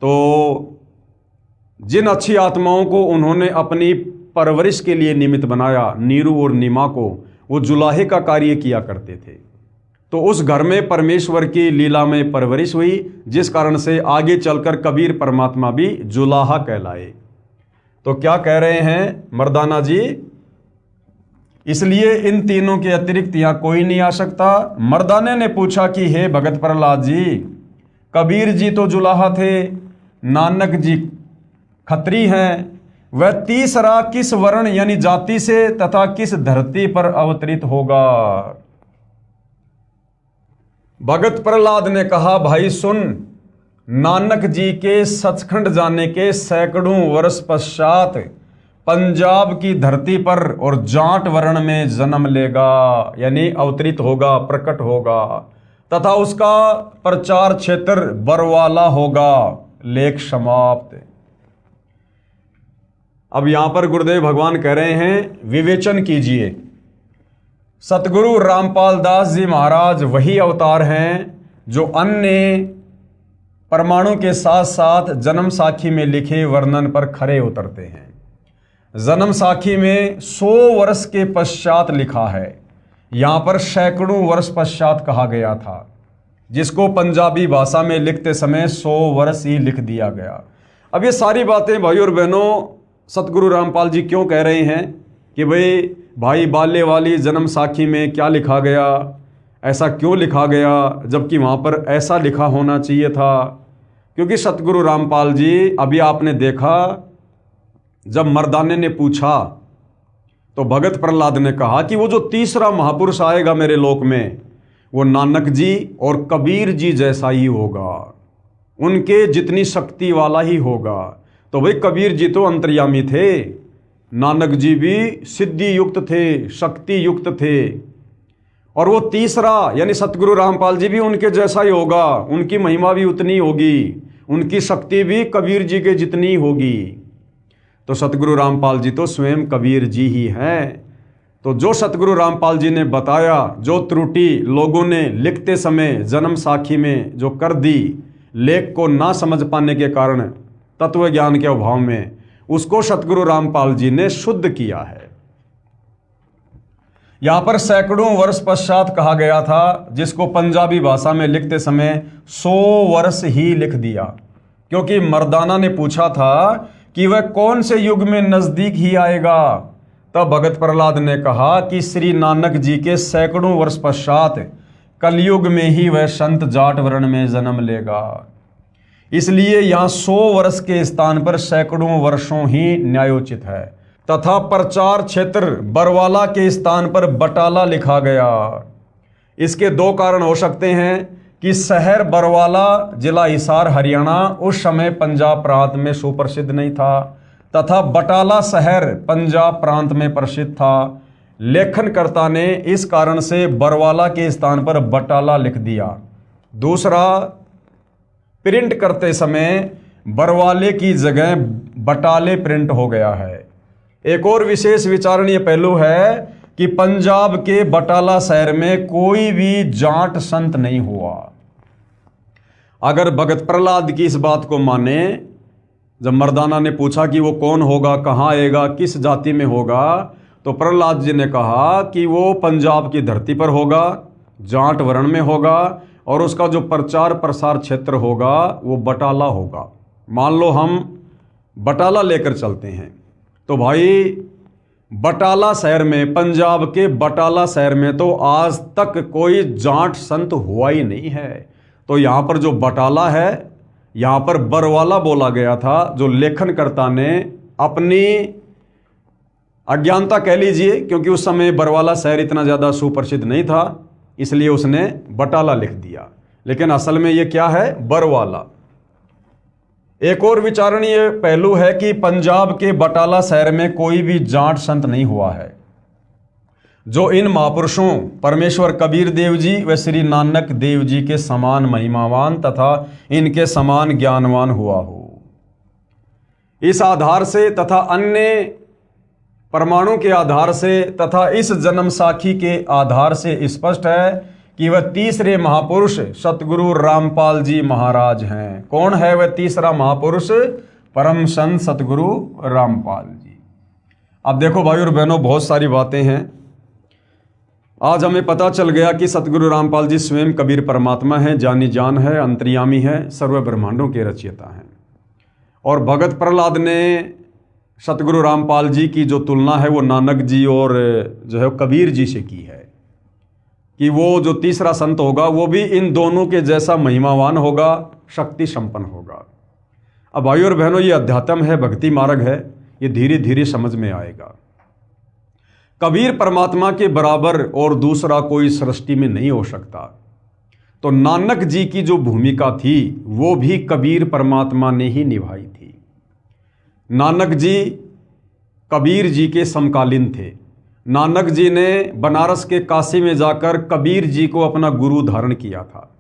तो जिन अच्छी आत्माओं को उन्होंने अपनी परवरिश के लिए निमित्त बनाया, नीरू और नीमा को, वो जुलाहे का कार्य किया करते थे। तो उस घर में परमेश्वर की लीला में परवरिश हुई, जिस कारण से आगे चलकर कबीर परमात्मा भी जुलाहा कहलाए। तो क्या कह रहे हैं मर्दाना जी? इसलिए इन तीनों के अतिरिक्त यहाँ कोई नहीं आ सकता। मर्दाने ने पूछा कि हे भगत प्रहलाद जी, कबीर जी तो जुलाहा थे, नानक जी खत्री हैं, वह तीसरा किस वर्ण यानी जाति से तथा किस धरती पर अवतरित होगा? भगत प्रहलाद ने कहा, भाई सुन, नानक जी के सचखंड जाने के सैकड़ों वर्ष पश्चात पंजाब की धरती पर और जाट वर्ण में जन्म लेगा, यानी अवतरित होगा, प्रकट होगा, तथा उसका प्रचार क्षेत्र बरवाला होगा। लेख समाप्त। अब यहां पर गुरुदेव भगवान कह रहे हैं, विवेचन कीजिए। सतगुरु रामपाल दास जी महाराज वही अवतार हैं जो अन्य परमाणु के साथ साथ जन्म साखी में लिखे वर्णन पर खरे उतरते हैं। जन्म साखी में 100 वर्ष के पश्चात लिखा है, यहां पर सैकड़ों वर्ष पश्चात कहा गया था, जिसको पंजाबी भाषा में लिखते समय 100 वर्ष ही लिख दिया गया। अब ये सारी बातें भाई और बहनों सतगुरु रामपाल जी क्यों कह रहे हैं कि भाई बाल्य वाली जन्म साखी में क्या लिखा गया, ऐसा क्यों लिखा गया, जबकि वहाँ पर ऐसा लिखा होना चाहिए था? क्योंकि सतगुरु रामपाल जी, अभी आपने देखा जब मर्दाने ने पूछा तो भगत प्रहलाद ने कहा कि वो जो तीसरा महापुरुष आएगा मेरे लोक में, वो नानक जी और कबीर जी जैसा ही होगा, उनके जितनी शक्ति वाला ही होगा। तो भाई कबीर जी तो अंतर्यामी थे, नानक जी भी सिद्धि युक्त थे, शक्ति युक्त थे, और वो तीसरा यानी सतगुरु रामपाल जी भी उनके जैसा ही होगा, उनकी महिमा भी उतनी होगी, उनकी शक्ति भी कबीर जी के जितनी होगी। तो सतगुरु रामपाल जी तो स्वयं कबीर जी ही हैं। तो जो सतगुरु रामपाल जी ने बताया, जो त्रुटि लोगों ने लिखते समय जन्म साखी में जो कर दी, लेख को ना समझ पाने के कारण, तत्व ज्ञान के अभाव में, उसको सतगुरु रामपाल जी ने शुद्ध किया है। यहां पर सैकड़ों वर्ष पश्चात कहा गया था, जिसको पंजाबी भाषा में लिखते समय 100 वर्ष ही लिख दिया, क्योंकि मर्दाना ने पूछा था कि वह कौन से युग में नजदीक ही आएगा। तब भगत प्रहलाद ने कहा कि श्री नानक जी के सैकड़ों वर्ष पश्चात कलयुग में ही वह संत जाट वर्ण में जन्म लेगा। इसलिए यहाँ 100 वर्ष के स्थान पर सैकड़ों वर्षों ही न्यायोचित है, तथा प्रचार क्षेत्र बरवाला के स्थान पर बटाला लिखा गया। इसके 2 कारण हो सकते हैं कि शहर बरवाला जिला हिसार हरियाणा उस समय पंजाब प्रांत में सुप्रसिद्ध नहीं था, तथा बटाला शहर पंजाब प्रांत में प्रसिद्ध था। लेखनकर्ता ने इस कारण से बरवाला के स्थान पर बटाला लिख दिया। दूसरा, प्रिंट करते समय बरवाले की जगह बटाले प्रिंट हो गया है। एक और विशेष विचारणीय पहलू है कि पंजाब के बटाला शहर में कोई भी जाट संत नहीं हुआ। अगर भगत प्रहलाद की इस बात को माने, जब मर्दाना ने पूछा कि वो कौन होगा, कहाँ आएगा, किस जाति में होगा, तो प्रहलाद जी ने कहा कि वो पंजाब की धरती पर होगा, जाट वर्ण में होगा, और उसका जो प्रचार प्रसार क्षेत्र होगा वो बटाला होगा। मान लो हम बटाला लेकर चलते हैं, तो भाई बटाला शहर में, पंजाब के बटाला शहर में तो आज तक कोई जाट संत हुआ ही नहीं है। तो यहाँ पर जो बटाला है, यहाँ पर बरवाला बोला गया था, जो लेखनकर्ता ने अपनी अज्ञानता कह लीजिए, क्योंकि उस समय बरवाला शहर इतना ज़्यादा सुप्रसिद्ध नहीं था, इसलिए उसने बटाला लिख दिया, लेकिन असल में ये क्या है, बरवाला। एक और विचारणीय पहलू है कि पंजाब के बटाला शहर में कोई भी जाट संत नहीं हुआ है जो इन महापुरुषों परमेश्वर कबीर देव जी व श्री नानक देव जी के समान महिमावान तथा इनके समान ज्ञानवान हुआ हो। इस आधार से तथा अन्य परमाणु के आधार से तथा इस जन्म साखी के आधार से स्पष्ट है कि वह तीसरे महापुरुष सतगुरु रामपाल जी महाराज हैं। कौन है वह तीसरा महापुरुष? परम संत सतगुरु रामपाल जी। अब देखो भाई और बहनों, बहुत सारी बातें हैं। आज हमें पता चल गया कि सतगुरु रामपाल जी स्वयं कबीर परमात्मा हैं, जानी जान है, अंतर्यामी है, सर्व ब्रह्मांडों के रचयिता हैं। और भगत प्रहलाद ने सतगुरु रामपाल जी की जो तुलना है वो नानक जी और जो है कबीर जी से की है कि वो जो तीसरा संत होगा वो भी इन दोनों के जैसा महिमावान होगा, शक्ति संपन्न होगा। अब भाइयों और बहनों, ये अध्यात्म है, भक्ति मार्ग है, ये धीरे धीरे समझ में आएगा। कबीर परमात्मा के बराबर और दूसरा कोई सृष्टि में नहीं हो सकता। तो नानक जी की जो भूमिका थी वो भी कबीर परमात्मा ने ही निभाई थी। नानक जी कबीर जी के समकालीन थे। नानक जी ने बनारस के काशी में जाकर कबीर जी को अपना गुरु धारण किया था।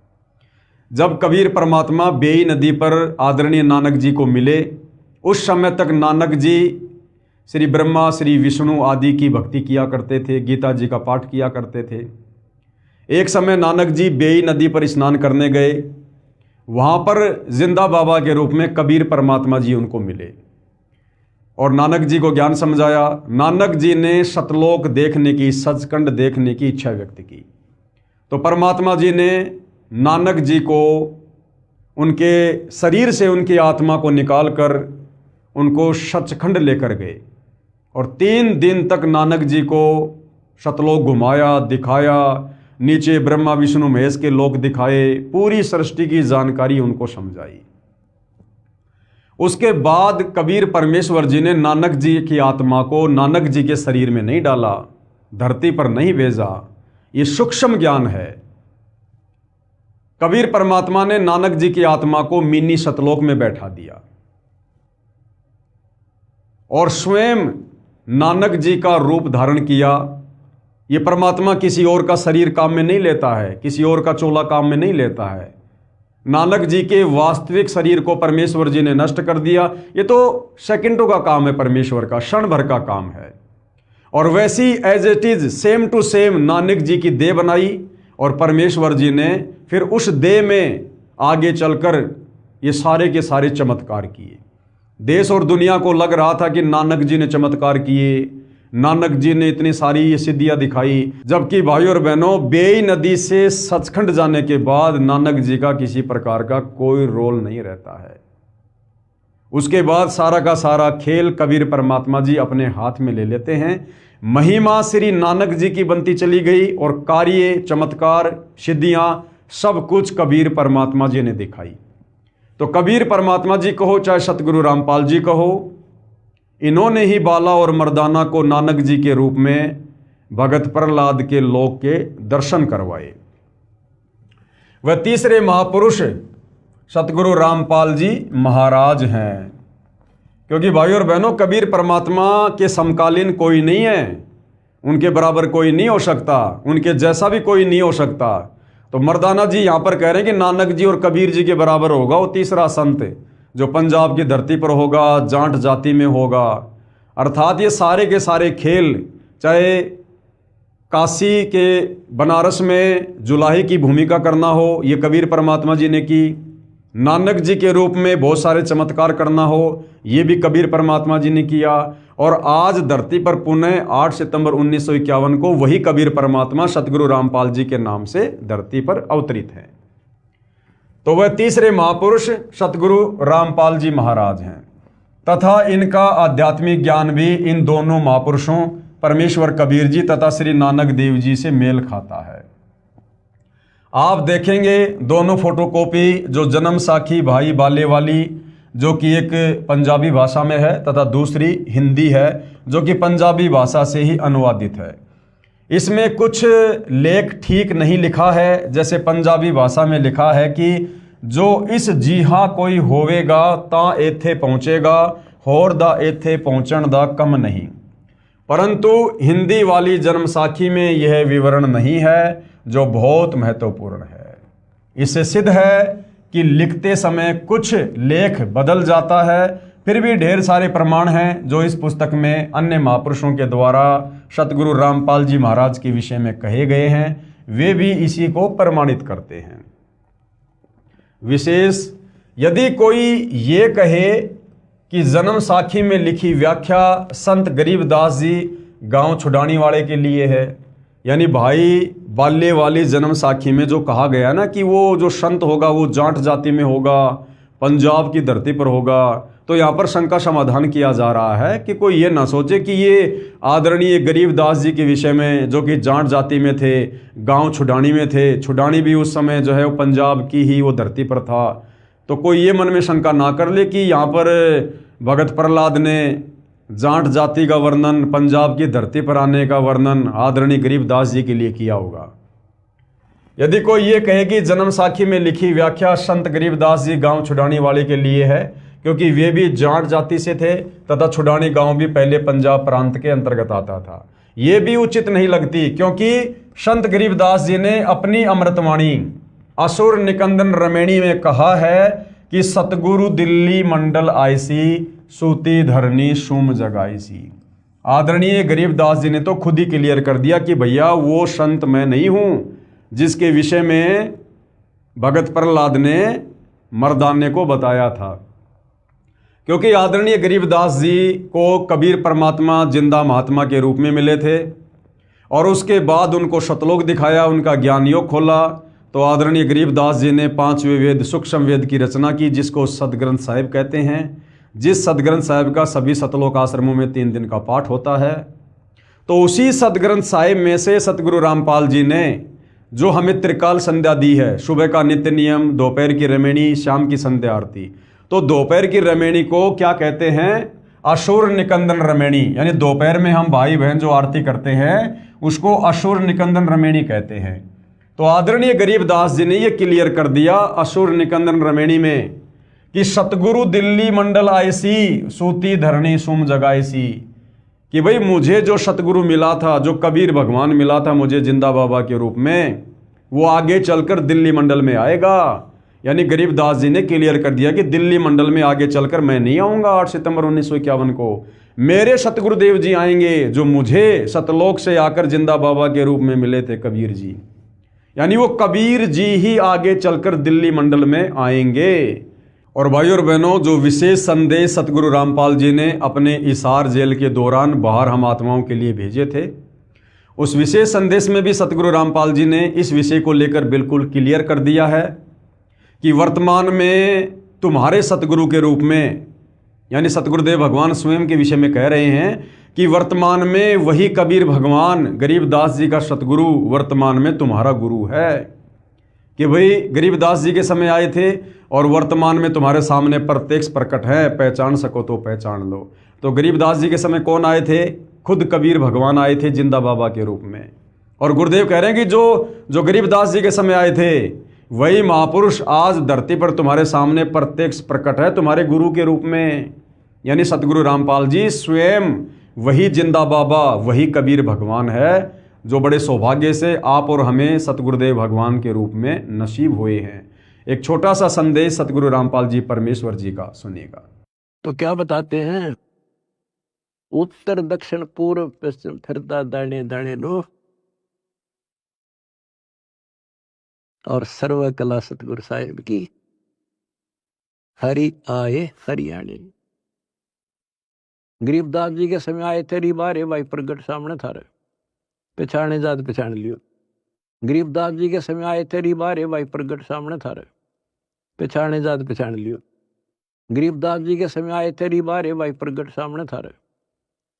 जब कबीर परमात्मा बेई नदी पर आदरणीय नानक जी को मिले, उस समय तक नानक जी श्री ब्रह्मा, श्री विष्णु आदि की भक्ति किया करते थे, गीता जी का पाठ किया करते थे। एक समय नानक जी बेई नदी पर स्नान करने गए। वहाँ पर जिंदा बाबा के रूप में कबीर परमात्मा जी उनको मिले और नानक जी को ज्ञान समझाया। नानक जी ने सतलोक देखने की, सचखंड देखने की इच्छा व्यक्त की। तो परमात्मा जी ने नानक जी को उनके शरीर से उनकी आत्मा को निकालकर उनको सचखंड लेकर गए और 3 दिन तक नानक जी को सतलोक घुमाया, दिखाया, नीचे ब्रह्मा विष्णु महेश के लोक दिखाए, पूरी सृष्टि की जानकारी उनको समझाई। उसके बाद कबीर परमेश्वर जी ने नानक जी की आत्मा को नानक जी के शरीर में नहीं डाला, धरती पर नहीं भेजा। ये सूक्ष्म ज्ञान है। कबीर परमात्मा ने नानक जी की आत्मा को मिनी सतलोक में बैठा दिया और स्वयं नानक जी का रूप धारण किया। ये परमात्मा किसी और का शरीर काम में नहीं लेता है, किसी और का चोला काम में नहीं लेता है। नानक जी के वास्तविक शरीर को परमेश्वर जी ने नष्ट कर दिया। ये तो सेकंडों का काम है, परमेश्वर का क्षण भर का काम है। और वैसी as it is same to same Nanak ji की देह बनाई और परमेश्वर जी ने फिर उस देह में आगे चलकर ये सारे के सारे चमत्कार किए। देश और दुनिया को लग रहा था कि नानक जी ने चमत्कार किए, नानक जी ने इतनी सारी ये सिद्धियां दिखाई, जबकि भाइयों और बहनों, बेई नदी से सचखंड जाने के बाद नानक जी का किसी प्रकार का कोई रोल नहीं रहता है। उसके बाद सारा का सारा खेल कबीर परमात्मा जी अपने हाथ में ले लेते हैं। महिमा श्री नानक जी की बनती चली गई और कार्य, चमत्कार, सिद्धियां सब कुछ कबीर परमात्मा जी ने दिखाई। तो कबीर परमात्मा जी कहो चाहे सतगुरु रामपाल जी कहो, इन्होंने ही बाला और मर्दाना को नानक जी के रूप में भगत प्रहलाद के लोक के दर्शन करवाए। वह तीसरे महापुरुष सतगुरु रामपाल जी महाराज हैं। क्योंकि भाइयों और बहनों, कबीर परमात्मा के समकालीन कोई नहीं है, उनके बराबर कोई नहीं हो सकता, उनके जैसा भी कोई नहीं हो सकता। तो मर्दाना जी यहाँ पर कह रहे हैं कि नानक जी और कबीर जी के बराबर होगा वो तीसरा संत जो पंजाब की धरती पर होगा, जाट जाति में होगा। अर्थात ये सारे के सारे खेल, चाहे काशी के बनारस में जुलाहे की भूमिका करना हो, ये कबीर परमात्मा जी ने की। नानक जी के रूप में बहुत सारे चमत्कार करना हो, ये भी कबीर परमात्मा जी ने किया। और आज धरती पर पुनः 8 सितंबर 1951 को वही कबीर परमात्मा सतगुरु रामपाल जी के नाम से धरती पर अवतरित हैं। तो वह तीसरे महापुरुष सतगुरु रामपाल जी महाराज हैं तथा इनका आध्यात्मिक ज्ञान भी इन दोनों महापुरुषों परमेश्वर कबीर जी तथा श्री नानक देव जी से मेल खाता है। आप देखेंगे दोनों फोटोकॉपी, जो जन्म साखी भाई बाले वाली जो कि एक पंजाबी भाषा में है तथा दूसरी हिंदी है जो कि पंजाबी भाषा से ही अनुवादित है। इसमें कुछ लेख ठीक नहीं लिखा है। जैसे पंजाबी भाषा में लिखा है कि जो इस जीहा कोई होवेगा ता एथे पहुँचेगा, होर दा एथे पहुँचण दा कम नहीं। परंतु हिंदी वाली जन्म साखी में यह विवरण नहीं है, जो बहुत महत्वपूर्ण है। इससे सिद्ध है कि लिखते समय कुछ लेख बदल जाता है, फिर भी ढेर सारे प्रमाण हैं जो इस पुस्तक में अन्य महापुरुषों के द्वारा सतगुरु रामपाल जी महाराज के विषय में कहे गए हैं, वे भी इसी को प्रमाणित करते हैं। विशेष यदि कोई ये कहे कि जन्म साखी में लिखी व्याख्या संत गरीबदास जी गांव छुड़ानी वाले के लिए है, यानी भाई बाल्य वाली जन्म साखी में जो कहा गया ना कि वो जो संत होगा वो जाट जाति में होगा, पंजाब की धरती पर होगा, तो यहाँ पर शंका समाधान किया जा रहा है कि कोई ये ना सोचे कि ये आदरणीय गरीबदास जी के विषय में जो कि जाट जाति में थे, गांव छुड़ानी में थे, छुड़ानी भी उस समय जो है वो पंजाब की ही वो धरती पर था, तो कोई ये मन में शंका ना कर ले कि यहाँ पर भगत प्रहलाद ने जाट जाति का वर्णन, पंजाब की धरती पर आने का वर्णन आदरणीय गरीबदास जी के लिए किया होगा। यदि कोई ये कहे कि जन्म साखी में लिखी व्याख्या संत गरीबदास जी गांव छुड़ानी वाले के लिए है, क्योंकि वे भी जाट जाति से थे तथा छुड़ानी गांव भी पहले पंजाब प्रांत के अंतर्गत आता था, ये भी उचित नहीं लगती, क्योंकि संत गरीबदास जी ने अपनी अमृतवाणी असुर निकंदन रमेणी में कहा है कि सतगुरु दिल्ली मंडल आईसी, सूती धरनी सुम जगाईसी। आदरणीय गरीबदास जी ने तो खुद ही क्लियर कर दिया कि भैया वो संत मैं नहीं हूं जिसके विषय में भगत प्रहलाद ने मर्दाने को बताया था, क्योंकि आदरणीय गरीबदास जी को कबीर परमात्मा जिंदा महात्मा के रूप में मिले थे और उसके बाद उनको शतलोक दिखाया, उनका ज्ञान योग खोला, तो आदरणीय गरीबदास जी ने 5वें वेद सूक्ष्म वेद की रचना की, जिसको सदग्रंथ साहिब कहते हैं, जिस सदग्रंथ साहिब का सभी सतलोक आश्रमों में 3 दिन का पाठ होता है। तो उसी सदग्रंथ साहिब में से सतगुरु रामपाल जी ने जो हमें त्रिकाल संध्या दी है, सुबह का नित्य नियम, दोपहर की रमेणी, शाम की संध्या आरती, तो दोपहर की रमेणी को क्या कहते हैं? असुर निकंदन रमेणी, यानी दोपहर में हम भाई बहन जो आरती करते हैं उसको असुर निकंदन रमेणी कहते हैं। तो आदरणीय गरीबदास जी ने यह क्लियर कर दिया असुर निकंदन रमेणी में कि सतगुरु दिल्ली मंडल आईसी, सूती धरणी सुम जगाईसी, कि भाई मुझे जो सतगुरु मिला था, जो कबीर भगवान मिला था मुझे जिंदा बाबा के रूप में, वो आगे चलकर दिल्ली मंडल में आएगा। यानी गरीबदास जी ने क्लियर कर दिया कि दिल्ली मंडल में आगे चलकर मैं नहीं आऊँगा 8 सितंबर 1951 को, मेरे सतगुरुदेव जी आएंगे जो मुझे सतलोक से आकर जिंदा बाबा के रूप में मिले थे, कबीर जी। यानी वो कबीर जी ही आगे चलकर दिल्ली मंडल में आएंगे। और भाई और बहनों, जो विशेष संदेश सतगुरु रामपाल जी ने अपने इसार जेल के दौरान बाहर हम आत्माओं के लिए भेजे थे, उस विशेष संदेश में भी सतगुरु रामपाल जी ने इस विषय को लेकर बिल्कुल क्लियर कर दिया है कि वर्तमान में तुम्हारे सतगुरु के रूप में, यानी सतगुरुदेव भगवान स्वयं के विषय में कह रहे हैं कि वर्तमान में वही कबीर भगवान गरीबदास जी का सतगुरु वर्तमान में तुम्हारा गुरु है, कि भाई गरीबदास जी के समय आए थे और वर्तमान में तुम्हारे सामने प्रत्यक्ष प्रकट है, पहचान सको तो पहचान लो। तो गरीबदास जी के समय कौन आए थे? खुद कबीर भगवान आए थे जिंदा बाबा के रूप में। और गुरुदेव कह रहे हैं कि जो गरीबदास जी के समय आए थे वही महापुरुष आज धरती पर तुम्हारे सामने प्रत्यक्ष प्रकट है तुम्हारे गुरु के रूप में, यानी सतगुरु रामपाल जी स्वयं वही जिंदा बाबा, वही कबीर भगवान है, जो बड़े सौभाग्य से आप और हमें सतगुरुदेव भगवान के रूप में नसीब हुए हैं। एक छोटा सा संदेश सतगुरु रामपाल जी परमेश्वर जी का सुनिएगा। तो क्या बताते हैं? उत्तर दक्षिण पूर्व पश्चिम फिरता दाने दाने लो, और सर्व कला सतगुरु साहिब की, हरि आए हरियाणे। गरीबदास जी के समय आए थे रिबारे भाई प्रगट सामने था, पहचाने जात पहचान लियो। गरीबदास जी के समय आए थे रिबारे भाई प्रगट सामने था, पहचाने जात पहचान लियो। गरीबदास जी के समय आए थे रिबारे भाई प्रगट सामने था,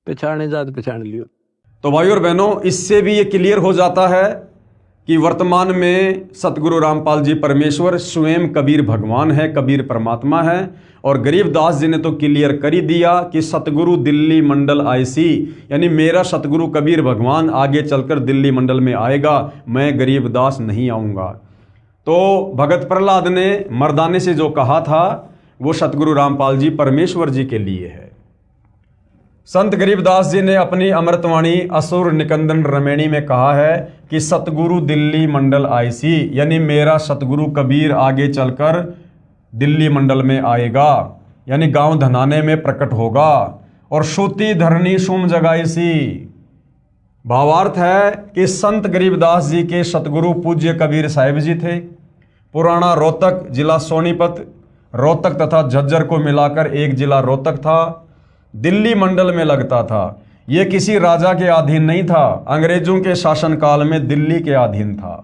पहचाने जात पहचान लियो। तो भाई और बहनों, इससे भी ये क्लियर हो जाता है कि वर्तमान में सतगुरु रामपाल जी परमेश्वर स्वयं कबीर भगवान है, कबीर परमात्मा है। और गरीबदास जी ने तो क्लियर कर ही दिया कि सतगुरु दिल्ली मंडल आईसी, यानी मेरा सतगुरु कबीर भगवान आगे चलकर दिल्ली मंडल में आएगा, मैं गरीबदास नहीं आऊँगा। तो भगत प्रहलाद ने मर्दाने से जो कहा था वो सतगुरु रामपाल जी परमेश्वर जी के लिए है। संत गरीबदास जी ने अपनी अमृतवाणी असुर निकंदन रमेणी में कहा है कि सतगुरु दिल्ली मंडल आईसी, यानी मेरा सतगुरु कबीर आगे चलकर दिल्ली मंडल में आएगा, यानी गांव धनाने में प्रकट होगा। और सूती धरनी सुम जगाईसी, भावार्थ है कि संत गरीबदास जी के सतगुरु पूज्य कबीर साहिब जी थे। पुराना रोहतक जिला सोनीपत, रोहतक तथा झज्जर को मिलाकर एक जिला रोहतक था, दिल्ली मंडल में लगता था। यह किसी राजा के अधीन नहीं था, अंग्रेजों के शासनकाल में दिल्ली के अधीन था।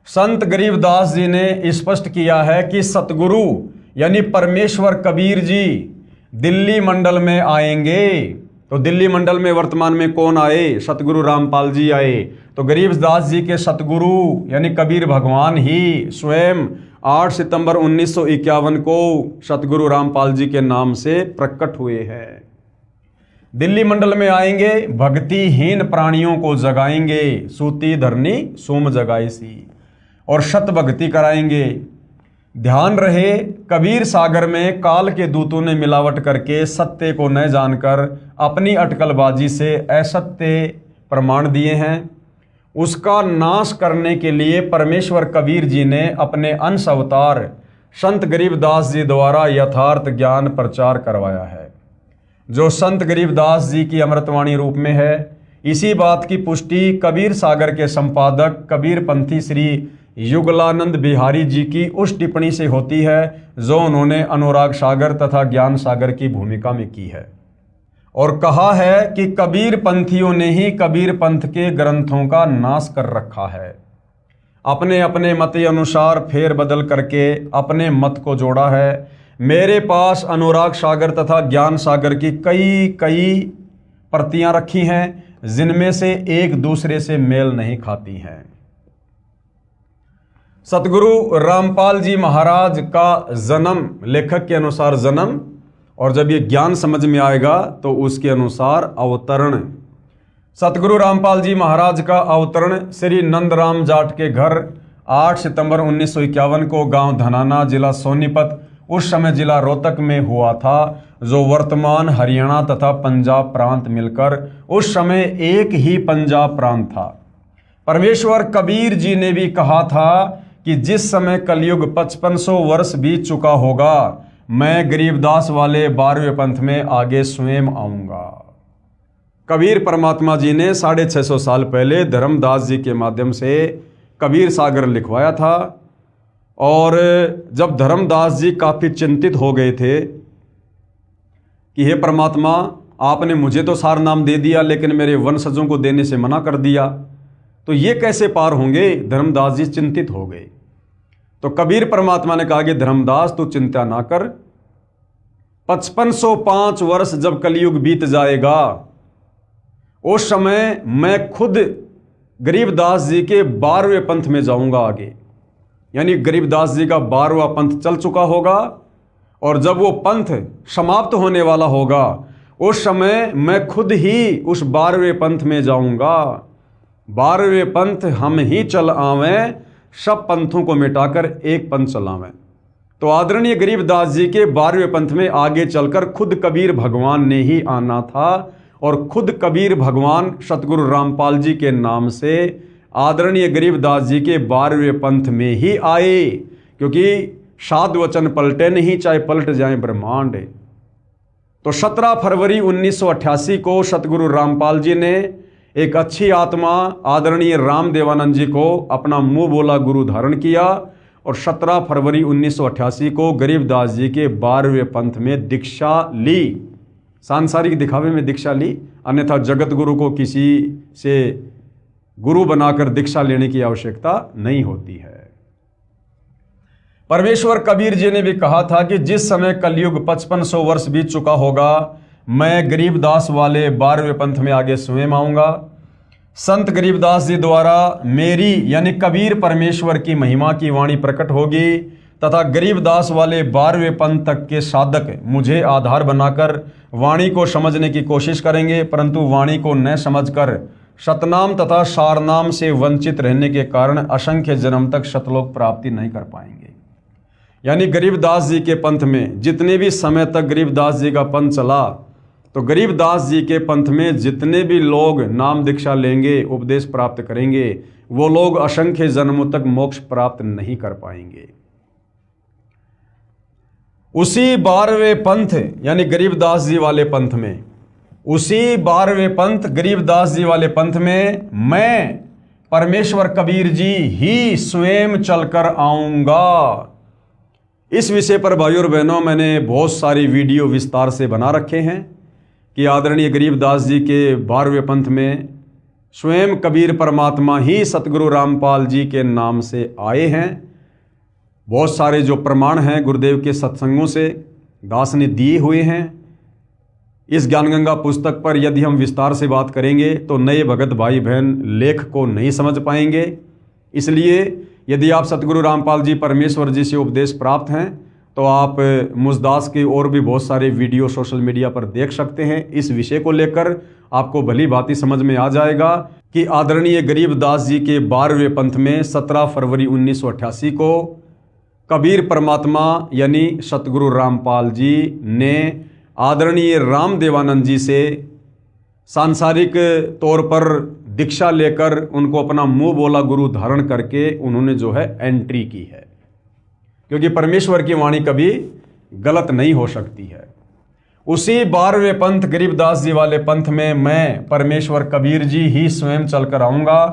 संत गरीबदास जी ने स्पष्ट किया है कि सतगुरु यानी परमेश्वर कबीर जी दिल्ली मंडल में आएंगे। तो दिल्ली मंडल में वर्तमान में कौन आए? सतगुरु रामपाल जी आए। तो गरीबदास जी के सतगुरु यानी कबीर भगवान ही स्वयं 8 सितंबर 1951 को सतगुरु रामपाल जी के नाम से प्रकट हुए हैं। दिल्ली मंडल में आएंगे, भक्तिहीन प्राणियों को जगाएंगे, सूती धरनी सोम जगाईसी, और शत भक्ति कराएंगे। ध्यान रहे, कबीर सागर में काल के दूतों ने मिलावट करके सत्य को न जानकर अपनी अटकलबाजी से असत्य प्रमाण दिए हैं। उसका नाश करने के लिए परमेश्वर कबीर जी ने अपने अंश अवतार संत गरीबदास जी द्वारा यथार्थ ज्ञान प्रचार करवाया है, जो संत गरीबदास जी की अमृतवाणी रूप में है। इसी बात की पुष्टि कबीर सागर के संपादक कबीर पंथी श्री युगलानंद बिहारी जी की उस टिप्पणी से होती है जो उन्होंने अनुराग सागर तथा ज्ञान सागर की भूमिका में की है, और कहा है कि कबीर पंथियों ने ही कबीर पंथ के ग्रंथों का नाश कर रखा है। अपने अपने मत अनुसार फेर बदल करके अपने मत को जोड़ा है। मेरे पास अनुराग सागर तथा ज्ञान सागर की कई प्रतियां रखी हैं जिनमें से एक दूसरे से मेल नहीं खाती हैं। सतगुरु रामपाल जी महाराज का जन्म, लेखक के अनुसार जन्म, और जब ये ज्ञान समझ में आएगा तो उसके अनुसार अवतरण। सतगुरु रामपाल जी महाराज का अवतरण श्री नंदराम जाट के घर 8 सितंबर 1951 को गांव धनाना, जिला सोनीपत, उस समय जिला रोहतक में हुआ था, जो वर्तमान हरियाणा तथा पंजाब प्रांत मिलकर उस समय एक ही पंजाब प्रांत था। परमेश्वर कबीर जी ने भी कहा था कि जिस समय कलयुग 5500 वर्ष बीत चुका होगा, मैं गरीबदास वाले 12वें पंथ में आगे स्वयं आऊंगा। कबीर परमात्मा जी ने 650 साल पहले धर्मदास जी के माध्यम से कबीर सागर लिखवाया था, और जब धर्मदास जी काफ़ी चिंतित हो गए थे कि हे परमात्मा, आपने मुझे तो सार नाम दे दिया लेकिन मेरे वंशजों को देने से मना कर दिया, तो ये कैसे पार होंगे? धर्मदास जी चिंतित हो गए। तो कबीर परमात्मा ने कहा कि धर्मदास तू चिंता ना कर, 5505 वर्ष जब कलयुग बीत जाएगा, उस समय मैं खुद गरीबदास जी के 12वें पंथ में जाऊंगा आगे। यानी गरीबदास जी का 12वां पंथ चल चुका होगा, और जब वो पंथ समाप्त होने वाला होगा, उस समय मैं खुद ही उस 12वें पंथ में जाऊंगा। 12वें पंथ हम ही चल आवें, सब पंथों को मिटाकर एक पंथ चलावें। तो आदरणीय गरीबदास जी के 12वें पंथ में आगे चलकर खुद कबीर भगवान ने ही आना था, और खुद कबीर भगवान सतगुरु रामपाल जी के नाम से आदरणीय गरीबदास जी के 12वें पंथ में ही आए, क्योंकि साध वचन पलटे नहीं, चाहे पलट जाए ब्रह्मांड। तो 17 फरवरी 1988 को सतगुरु रामपाल जी ने एक अच्छी आत्मा आदरणीय राम देवानंद जी को अपना मुंह बोला गुरु धारण किया, और 17 फरवरी 1988 को गरीबदास जी के 12वें पंथ में दीक्षा ली। सांसारिक दिखावे में दीक्षा ली, अन्यथा जगत गुरु को किसी से गुरु बनाकर दीक्षा लेने की आवश्यकता नहीं होती है। परमेश्वर कबीर जी ने भी कहा था कि जिस समय कलयुग 5500 वर्ष बीत चुका होगा, मैं गरीबदास वाले 12वें पंथ में आगे स्वयं आऊंगा। संत गरीबदास जी द्वारा मेरी यानी कबीर परमेश्वर की महिमा की वाणी प्रकट होगी, तथा गरीबदास वाले 12वें पंथ तक के साधक मुझे आधार बनाकर वाणी को समझने की कोशिश करेंगे, परंतु वाणी को न समझकर शतनाम तथा सारनाम से वंचित रहने के कारण असंख्य जन्म तक शतलोक प्राप्ति नहीं कर पाएंगे। यानी गरीबदास जी के पंथ में जितने भी समय तक गरीबदास जी का पंथ चला, तो गरीबदास जी के पंथ में जितने भी लोग नाम दीक्षा लेंगे, उपदेश प्राप्त करेंगे, वो लोग असंख्य जन्मों तक मोक्ष प्राप्त नहीं कर पाएंगे। उसी 12वें पंथ यानी गरीबदास जी वाले पंथ में, उसी 12वें पंथ गरीबदास जी वाले पंथ में मैं परमेश्वर कबीर जी ही स्वयं चलकर आऊंगा। इस विषय पर भाइयों और बहनों मैंने बहुत सारी वीडियो विस्तार से बना रखे हैं कि आदरणीय गरीबदास जी के 12वें पंथ में स्वयं कबीर परमात्मा ही सतगुरु रामपाल जी के नाम से आए हैं। बहुत सारे जो प्रमाण हैं गुरुदेव के सत्संगों से दास ने दिए हुए हैं। इस ज्ञानगंगा पुस्तक पर यदि हम विस्तार से बात करेंगे तो नए भगत भाई बहन लेख को नहीं समझ पाएंगे। इसलिए यदि आप सतगुरु रामपाल जी परमेश्वर जी से उपदेश प्राप्त हैं तो आप मुझदास के और भी बहुत सारे वीडियो सोशल मीडिया पर देख सकते हैं। इस विषय को लेकर आपको भली भांति समझ में आ जाएगा कि आदरणीय गरीबदास जी के 12वें पंथ में 17 फरवरी 1988 को कबीर परमात्मा यानी सतगुरु रामपाल जी ने आदरणीय रामदेवानंद जी से सांसारिक तौर पर दीक्षा लेकर उनको अपना मुंह बोला गुरु धारण करके उन्होंने जो है एंट्री की है, क्योंकि परमेश्वर की वाणी कभी गलत नहीं हो सकती है। उसी 12वें पंथ गरीबदास जी वाले पंथ में मैं परमेश्वर कबीर जी ही स्वयं चलकर आऊंगा।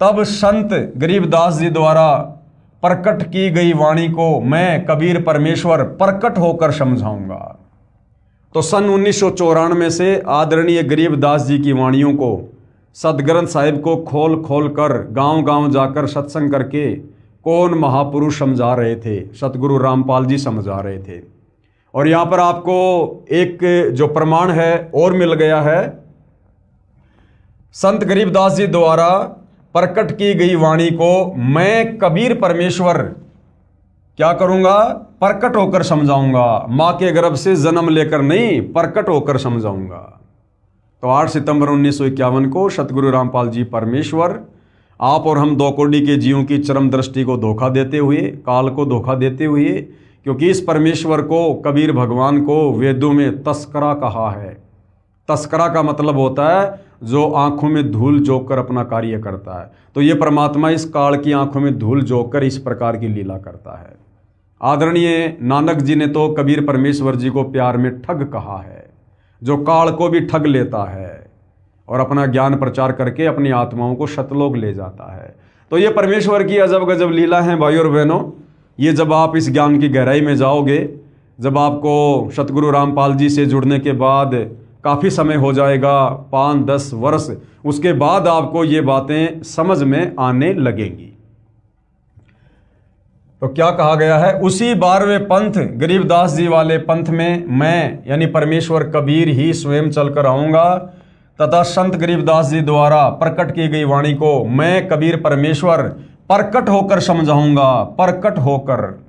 तब संत गरीबदास जी द्वारा प्रकट की गई वाणी को मैं कबीर परमेश्वर प्रकट होकर समझाऊंगा। तो सन 1994 से आदरणीय गरीबदास जी की वाणियों को सदग्रंथ साहिब को खोल खोल कर गांव-गांव जाकर सत्संग करके कौन महापुरुष समझा रहे थे, सतगुरु रामपाल जी समझा रहे थे। और यहाँ पर आपको एक जो प्रमाण है और मिल गया है, संत गरीबदास जी द्वारा प्रकट की गई वाणी को मैं कबीर परमेश्वर क्या करूंगा, प्रकट होकर समझाऊंगा। मां के गर्भ से जन्म लेकर नहीं, प्रकट होकर समझाऊंगा। तो 8 सितंबर 1951 को सतगुरु रामपाल जी परमेश्वर आप और हम 2 कोटि के जीवों की चरम दृष्टि को धोखा देते हुए, काल को धोखा देते हुए, क्योंकि इस परमेश्वर को कबीर भगवान को वेदों में तस्करा कहा है। तस्करा का मतलब होता है जो आंखों में धूल झोंक कर अपना कार्य करता है। तो ये परमात्मा इस काल की आंखों में धूल झोंक कर इस प्रकार की लीला करता है। आदरणीय नानक जी ने तो कबीर परमेश्वर जी को प्यार में ठग कहा है, जो काल को भी ठग लेता है और अपना ज्ञान प्रचार करके अपनी आत्माओं को शतलोक ले जाता है। तो ये परमेश्वर की अजब गजब लीला है भाइयों और बहनों। ये जब आप इस ज्ञान की गहराई में जाओगे, जब आपको सतगुरु रामपाल जी से जुड़ने के बाद काफ़ी समय हो जाएगा, 5-10 वर्ष, उसके बाद आपको ये बातें समझ में आने लगेंगी। तो क्या कहा गया है, उसी 12वें पंथ गरीबदास जी वाले पंथ में मैं यानी परमेश्वर कबीर ही स्वयं चलकर आऊंगा तथा संत गरीबदास जी द्वारा प्रकट की गई वाणी को मैं कबीर परमेश्वर प्रकट होकर समझाऊंगा। प्रकट होकर,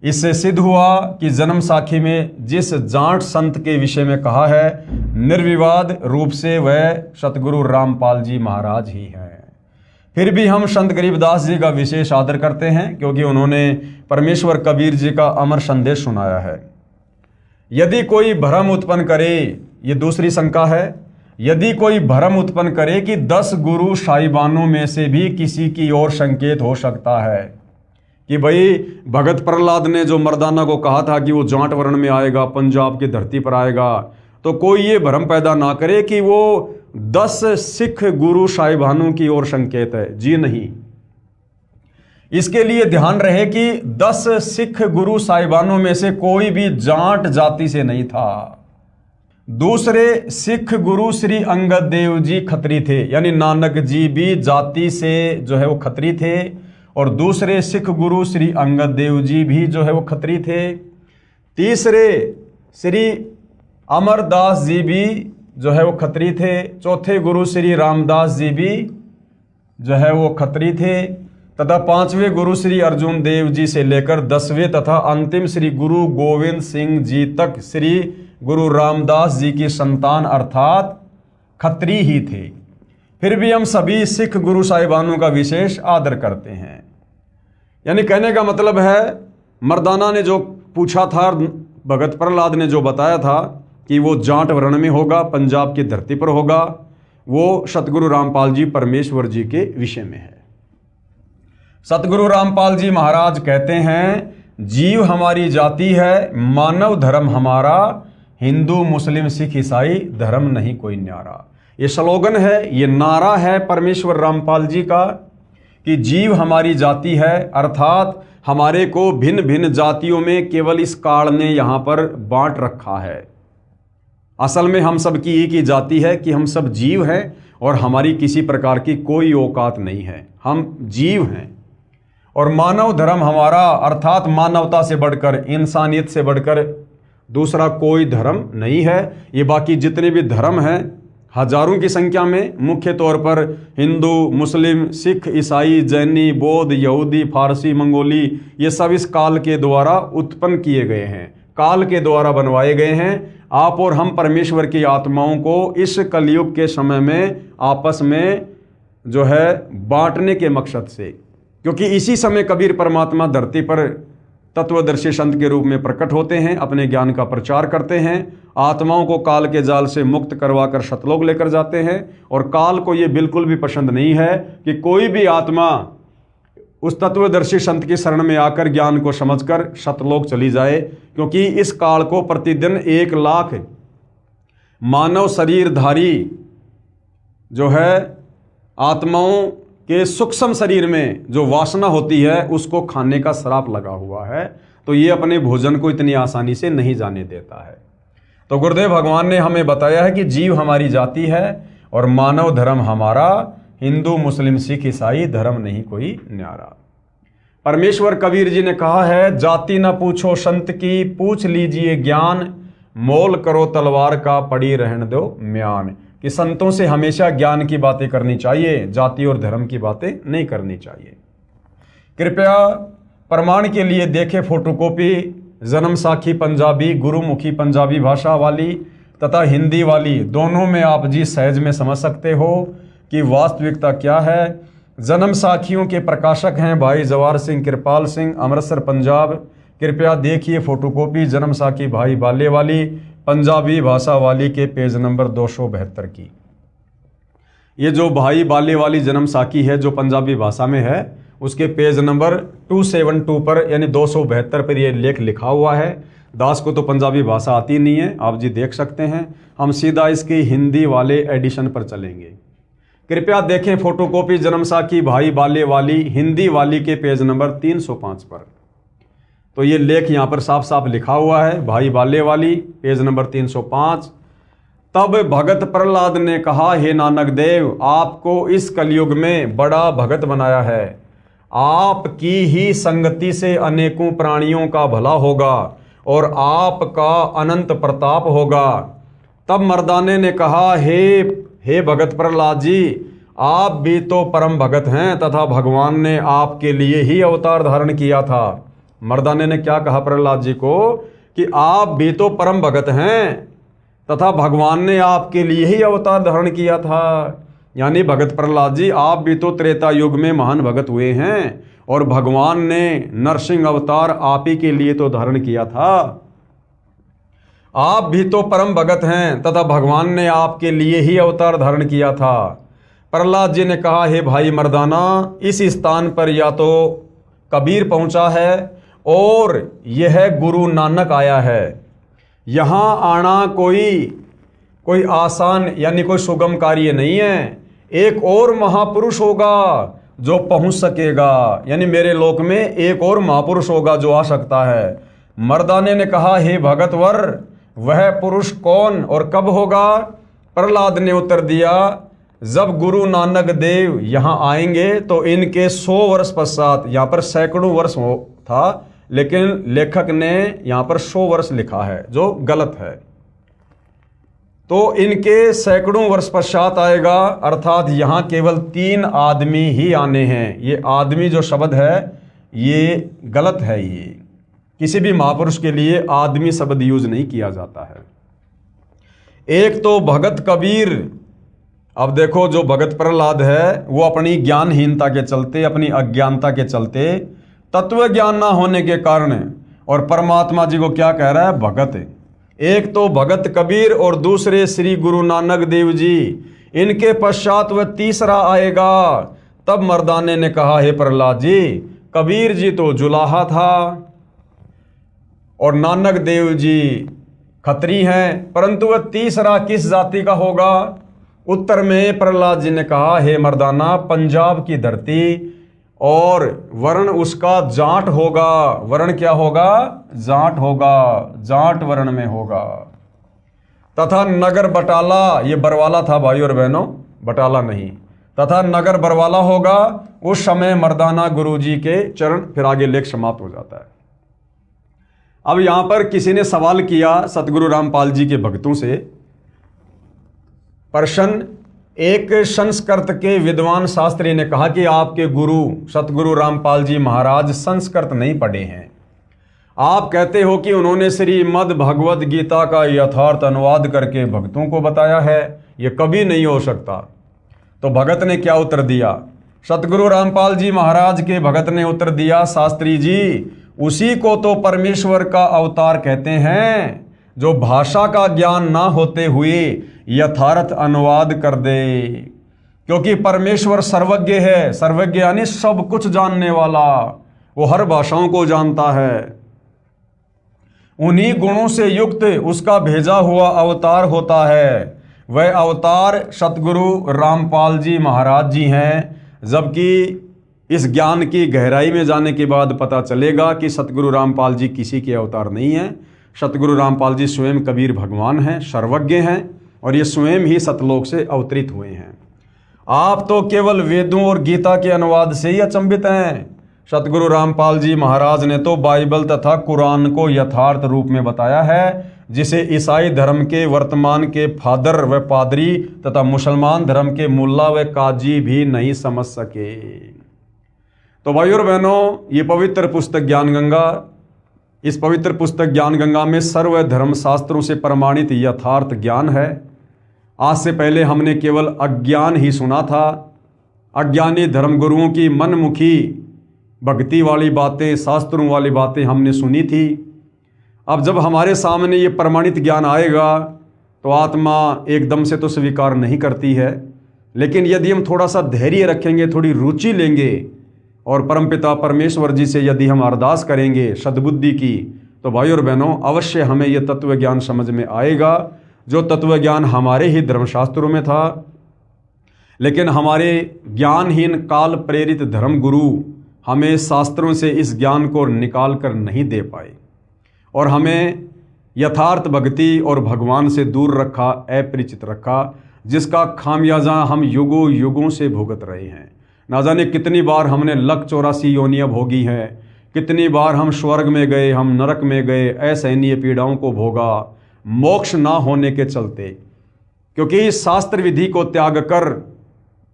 इससे सिद्ध हुआ कि जन्म साखी में जिस जाट संत के विषय में कहा है, निर्विवाद रूप से वह सतगुरु रामपाल जी महाराज ही हैं। फिर भी हम संत गरीबदास जी का विशेष आदर करते हैं, क्योंकि उन्होंने परमेश्वर कबीर जी का अमर संदेश सुनाया है। यदि कोई भ्रम उत्पन्न करे, ये दूसरी शंका है, यदि कोई भ्रम उत्पन्न करे कि 10 गुरु साहिबानों में से भी किसी की ओर संकेत हो सकता है कि भाई भगत प्रहलाद ने जो मर्दाना को कहा था कि वो जाट वर्ण में आएगा, पंजाब की धरती पर आएगा, तो कोई ये भ्रम पैदा ना करे कि वो 10 सिख गुरु साहिबानों की ओर संकेत है। जी नहीं, इसके लिए ध्यान रहे कि 10 सिख गुरु साहिबानों में से कोई भी जाट जाति से नहीं था। दूसरे सिख गुरु श्री अंगद देव जी खत्री थे, यानी नानक जी भी जाति से जो है वो खत्री थे, और दूसरे सिख गुरु श्री अंगद देव जी भी जो है वो खत्री थे। तीसरे श्री अमरदास जी भी जो है वो खत्री थे। चौथे गुरु श्री रामदास जी भी जो है वो खत्री थे, तथा 5वें गुरु श्री अर्जुन देव जी से लेकर 10वें तथा अंतिम श्री गुरु गोविंद सिंह जी तक श्री गुरु रामदास जी की संतान अर्थात खत्री ही थे। फिर भी हम सभी सिख गुरु साहिबानों का विशेष आदर करते हैं। यानी कहने का मतलब है, मर्दाना ने जो पूछा था, भगत प्रहलाद ने जो बताया था कि वो जाट वर्ण में होगा, पंजाब की धरती पर होगा, वो सतगुरु रामपाल जी परमेश्वर जी के विषय में है। सतगुरु रामपाल जी महाराज कहते हैं, जीव हमारी जाति है, मानव धर्म हमारा, हिंदू मुस्लिम सिख ईसाई धर्म नहीं कोई न्यारा। ये स्लोगन है, ये नारा है परमेश्वर रामपाल जी का कि जीव हमारी जाति है, अर्थात हमारे को भिन्न भिन्न जातियों में केवल इस काल ने यहाँ पर बांट रखा है। असल में हम सब की एक ही जाति है कि हम सब जीव हैं और हमारी किसी प्रकार की कोई औकात नहीं है, हम जीव हैं। और मानव धर्म हमारा, अर्थात मानवता से बढ़कर, इंसानियत से बढ़कर दूसरा कोई धर्म नहीं है। ये बाकी जितने भी धर्म हैं हजारों की संख्या में, मुख्य तौर पर हिंदू, मुस्लिम, सिख, ईसाई, जैनी, बौद्ध, यहूदी, फारसी, मंगोली, ये सब इस काल के द्वारा उत्पन्न किए गए हैं, काल के द्वारा बनवाए गए हैं। आप और हम परमेश्वर की आत्माओं को इस कलयुग के समय में आपस में जो है बांटने के मकसद से, क्योंकि इसी समय कबीर परमात्मा धरती पर तत्वदर्शी संत के रूप में प्रकट होते हैं, अपने ज्ञान का प्रचार करते हैं, आत्माओं को काल के जाल से मुक्त करवाकर सतलोक लेकर जाते हैं। और काल को ये बिल्कुल भी पसंद नहीं है कि कोई भी आत्मा उस तत्वदर्शी संत की शरण में आकर ज्ञान को समझकर सतलोक चली जाए, क्योंकि इस काल को प्रतिदिन 1 लाख मानव शरीरधारी जो है आत्माओं के सूक्ष्म शरीर में जो वासना होती है उसको खाने का श्राप लगा हुआ है, तो ये अपने भोजन को इतनी आसानी से नहीं जाने देता है। तो गुरुदेव भगवान ने हमें बताया है कि जीव हमारी जाति है और मानव धर्म हमारा, हिंदू मुस्लिम सिख ईसाई धर्म नहीं कोई न्यारा। परमेश्वर कबीर जी ने कहा है, जाति न पूछो संत की, पूछ लीजिए ज्ञान, मोल करो तलवार का, पड़ी रहने दो म्यान। कि संतों से हमेशा ज्ञान की बातें करनी चाहिए, जाति और धर्म की बातें नहीं करनी चाहिए। कृपया प्रमाण के लिए देखें फोटोकॉपी जन्म साखी पंजाबी, गुरुमुखी पंजाबी भाषा वाली तथा हिंदी वाली, दोनों में आप जी सहज में समझ सकते हो कि वास्तविकता क्या है। जन्म साखियों के प्रकाशक हैं भाई जवाहर सिंह कृपाल सिंह, अमृतसर पंजाब। कृपया देखिए फोटोकॉपी जन्म साखी भाई बाले वाली, पंजाबी भाषा वाली के पेज नंबर 272 की। ये जो भाई बाले वाली जन्म साखी है जो पंजाबी भाषा में है, उसके पेज नंबर 272 पर यानी 272 पर ये लेख लिखा हुआ है। दास को तो पंजाबी भाषा आती नहीं है, आप जी देख सकते हैं। हम सीधा इसकी हिंदी वाले एडिशन पर चलेंगे। कृपया देखें फोटोकॉपी जन्म साखी भाई बाले वाली हिंदी वाली के पेज नंबर 305 पर। तो ये लेख यहाँ पर साफ साफ लिखा हुआ है, भाई बाले वाली पेज नंबर 305। तब भगत प्रहलाद ने कहा, हे नानक देव, आपको इस कलयुग में बड़ा भगत बनाया है, आपकी ही संगति से अनेकों प्राणियों का भला होगा और आपका अनंत प्रताप होगा। तब मर्दाने ने कहा, हे भगत प्रहलाद जी, आप भी तो परम भगत हैं तथा भगवान ने आपके लिए ही अवतार धारण किया था। मर्दाने ने क्या कहा प्रहलाद जी को कि आप भी तो परम भगत हैं तथा भगवान ने आपके लिए ही अवतार धारण किया था। यानी भगत प्रहलाद जी, आप भी तो त्रेता युग में महान भगत हुए हैं और भगवान ने नरसिंह अवतार आप ही के लिए तो धारण किया था। आप भी तो परम भगत हैं तथा भगवान ने आपके लिए ही अवतार धारण किया था। प्रहलाद जी ने कहा, हे भाई मर्दाना, इस स्थान पर या तो कबीर पहुंचा है और यह गुरु नानक आया है। यहाँ आना कोई आसान यानी कोई सुगम कार्य नहीं है। एक और महापुरुष होगा जो पहुंच सकेगा, यानी मेरे लोक में एक और महापुरुष होगा जो आ सकता है। मर्दाने ने कहा, हे भगतवर, वह पुरुष कौन और कब होगा? प्रहलाद ने उत्तर दिया, जब गुरु नानक देव यहाँ आएंगे तो इनके 100 वर्ष पश्चात, यहाँ पर सैकड़ों वर्ष था लेकिन लेखक ने यहाँ पर 100 वर्ष लिखा है जो गलत है। तो इनके सैकड़ों वर्ष पश्चात आएगा, अर्थात यहाँ केवल 3 आदमी ही आने हैं। ये आदमी जो शब्द है ये गलत है, ये किसी भी महापुरुष के लिए आदमी शब्द यूज नहीं किया जाता है। एक तो भगत कबीर अब देखो, जो भगत प्रहलाद है वो अपनी ज्ञानहीनता के चलते, अपनी अज्ञानता के चलते, तत्व ज्ञान ना होने के कारण, और परमात्मा जी को क्या कह रहा है? भगत। एक तो भगत कबीर और दूसरे श्री गुरु नानक देव जी, इनके पश्चात वह तीसरा आएगा। तब मर्दाने ने कहा, हे प्रहलाद जी, कबीर जी तो जुलाहा था और नानक देव जी खत्री हैं, परंतु वह तीसरा किस जाति का होगा? उत्तर में प्रहलाद जी ने कहा, हे मर्दाना, पंजाब की धरती, और वर्ण उसका जाट होगा। वर्ण क्या होगा? जाट होगा, जाट वर्ण में होगा। तथा नगर बटाला, ये बरवाला था भाई और बहनों, बटाला नहीं, तथा नगर बरवाला होगा। उस समय मर्दाना गुरुजी के चरण, फिर आगे लेख समाप्त हो जाता है। अब यहां पर किसी ने सवाल किया सतगुरु रामपाल जी के भक्तों से, प्रश्न, एक संस्कृत के विद्वान शास्त्री ने कहा कि आपके गुरु सतगुरु रामपाल जी महाराज संस्कृत नहीं पढ़े हैं। आप कहते हो कि उन्होंने श्रीमद् भगवद गीता का यथार्थ अनुवाद करके भक्तों को बताया है, यह कभी नहीं हो सकता। तो भगत ने क्या उत्तर दिया? सतगुरु रामपाल जी महाराज के भगत ने उत्तर दिया, शास्त्री जी, उसी को तो परमेश्वर का अवतार कहते हैं, जो भाषा का ज्ञान ना होते हुए यथार्थ अनुवाद कर दे। क्योंकि परमेश्वर सर्वज्ञ है, सर्वज्ञ यानी सब कुछ जानने वाला, वो हर भाषाओं को जानता है। उन्हीं गुणों से युक्त उसका भेजा हुआ अवतार होता है। वह अवतार सतगुरु रामपाल जी महाराज जी हैं। जबकि इस ज्ञान की गहराई में जाने के बाद पता चलेगा कि सतगुरु रामपाल जी किसी के अवतार नहीं हैं। सतगुरु रामपाल जी स्वयं कबीर भगवान हैं, सर्वज्ञ हैं, और ये स्वयं ही सतलोक से अवतरित हुए हैं। आप तो केवल वेदों और गीता के अनुवाद से ही अचंभित हैं। सतगुरु रामपाल जी महाराज ने तो बाइबल तथा कुरान को यथार्थ रूप में बताया है, जिसे ईसाई धर्म के वर्तमान के फादर व पादरी तथा मुसलमान धर्म के मुल्ला व काजी भी नहीं समझ सके। तो भाइयों और बहनों, ये पवित्र पुस्तक ज्ञान गंगा, इस पवित्र पुस्तक ज्ञान गंगा में सर्व धर्म शास्त्रों से प्रमाणित यथार्थ ज्ञान है। आज से पहले हमने केवल अज्ञान ही सुना था, अज्ञानी धर्मगुरुओं की मनमुखी भक्ति वाली बातें, शास्त्रों वाली बातें हमने सुनी थी। अब जब हमारे सामने ये प्रमाणित ज्ञान आएगा तो आत्मा एकदम से तो स्वीकार नहीं करती है, लेकिन यदि हम थोड़ा सा धैर्य रखेंगे, थोड़ी रुचि लेंगे और परमपिता परमेश्वर जी से यदि हम अरदास करेंगे सद्बुद्धि की, तो भाई और बहनों, अवश्य हमें यह तत्व ज्ञान समझ में आएगा, जो तत्व ज्ञान हमारे ही धर्मशास्त्रों में था। लेकिन हमारे ज्ञानहीन काल प्रेरित धर्म गुरु हमें शास्त्रों से इस ज्ञान को निकाल कर नहीं दे पाए और हमें यथार्थ भक्ति और भगवान से दूर रखा, अपरिचित रखा, जिसका खामियाजा हम युगों युगों से भुगत रहे हैं। ना जाने कितनी बार हमने लक 84 योनियाँ भोगी हैं, कितनी बार हम स्वर्ग में गए, हम नरक में गए, असहनीय पीड़ाओं को भोगा, मोक्ष ना होने के चलते। क्योंकि शास्त्र विधि को त्याग कर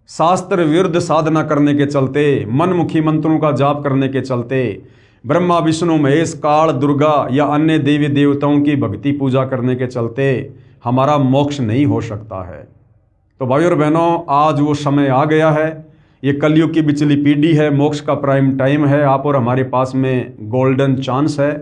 शास्त्र विरुद्ध साधना करने के चलते, मनमुखी मंत्रों का जाप करने के चलते, ब्रह्मा विष्णु महेश काल दुर्गा या अन्य देवी देवताओं की भक्ति पूजा करने के चलते हमारा मोक्ष नहीं हो सकता है। तो भाइयों और बहनों, आज वो समय आ गया है। ये कलयुग की बिचली पीढ़ी है, मोक्ष का प्राइम टाइम है। आप और हमारे पास में गोल्डन चांस है।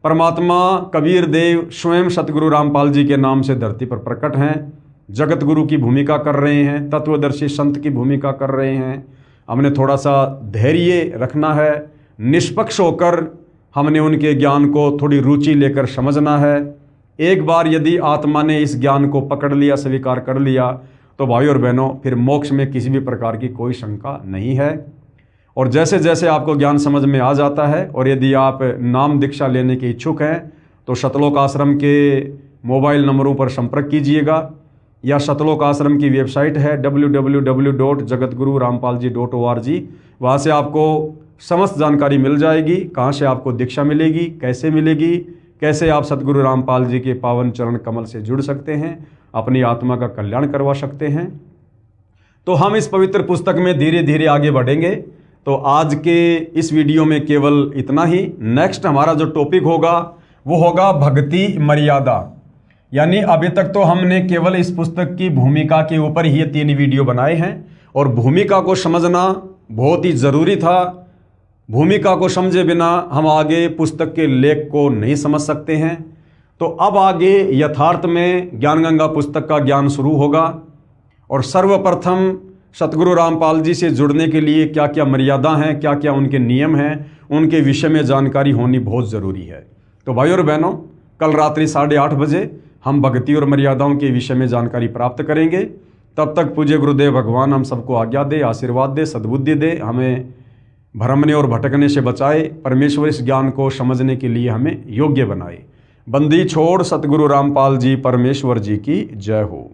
परमात्मा कबीर देव स्वयं सतगुरु रामपाल जी के नाम से धरती पर प्रकट हैं, जगत गुरु की भूमिका कर रहे हैं, तत्वदर्शी संत की भूमिका कर रहे हैं। हमने थोड़ा सा धैर्य रखना है, निष्पक्ष होकर हमने उनके ज्ञान को थोड़ी रुचि लेकर समझना है। एक बार यदि आत्मा ने इस ज्ञान को पकड़ लिया, स्वीकार कर लिया, तो भाई और बहनों, फिर मोक्ष में किसी भी प्रकार की कोई शंका नहीं है। और जैसे जैसे आपको ज्ञान समझ में आ जाता है, और यदि आप नाम दीक्षा लेने के इच्छुक हैं, तो शतलोक आश्रम के मोबाइल नंबरों पर संपर्क कीजिएगा, या शतलोक आश्रम की वेबसाइट है www.jagatgururampalji.org। वहाँ से आपको समस्त जानकारी मिल जाएगी, कहाँ से आपको दीक्षा मिलेगी, कैसे मिलेगी, कैसे आप सतगुरु रामपाल जी के पावन चरण कमल से जुड़ सकते हैं, अपनी आत्मा का कल्याण करवा सकते हैं। तो हम इस पवित्र पुस्तक में धीरे धीरे आगे बढ़ेंगे। तो आज के इस वीडियो में केवल इतना ही। नेक्स्ट हमारा जो टॉपिक होगा वो होगा भक्ति मर्यादा। यानी अभी तक तो हमने केवल इस पुस्तक की भूमिका के ऊपर ही ये 3 वीडियो बनाए हैं और भूमिका को समझना बहुत ही ज़रूरी था। भूमिका को समझे बिना हम आगे पुस्तक के लेख को नहीं समझ सकते हैं। तो अब आगे यथार्थ में ज्ञानगंगा पुस्तक का ज्ञान शुरू होगा और सर्वप्रथम सतगुरु रामपाल जी से जुड़ने के लिए क्या क्या मर्यादा हैं, क्या क्या उनके नियम हैं, उनके विषय में जानकारी होनी बहुत ज़रूरी है। तो भाई और बहनों, कल रात्रि 8:30 बजे हम भक्ति और मर्यादाओं के विषय में जानकारी प्राप्त करेंगे। तब तक पूज्य गुरुदेव भगवान हम सबको आज्ञा दे, आशीर्वाद दे, सद्बुद्धि दे, हमें भ्रमने और भटकने से बचाए, परमेश्वर इस ज्ञान को समझने के लिए हमें योग्य बनाए। बंदी छोड़ सतगुरु रामपाल जी परमेश्वर जी की जय हो।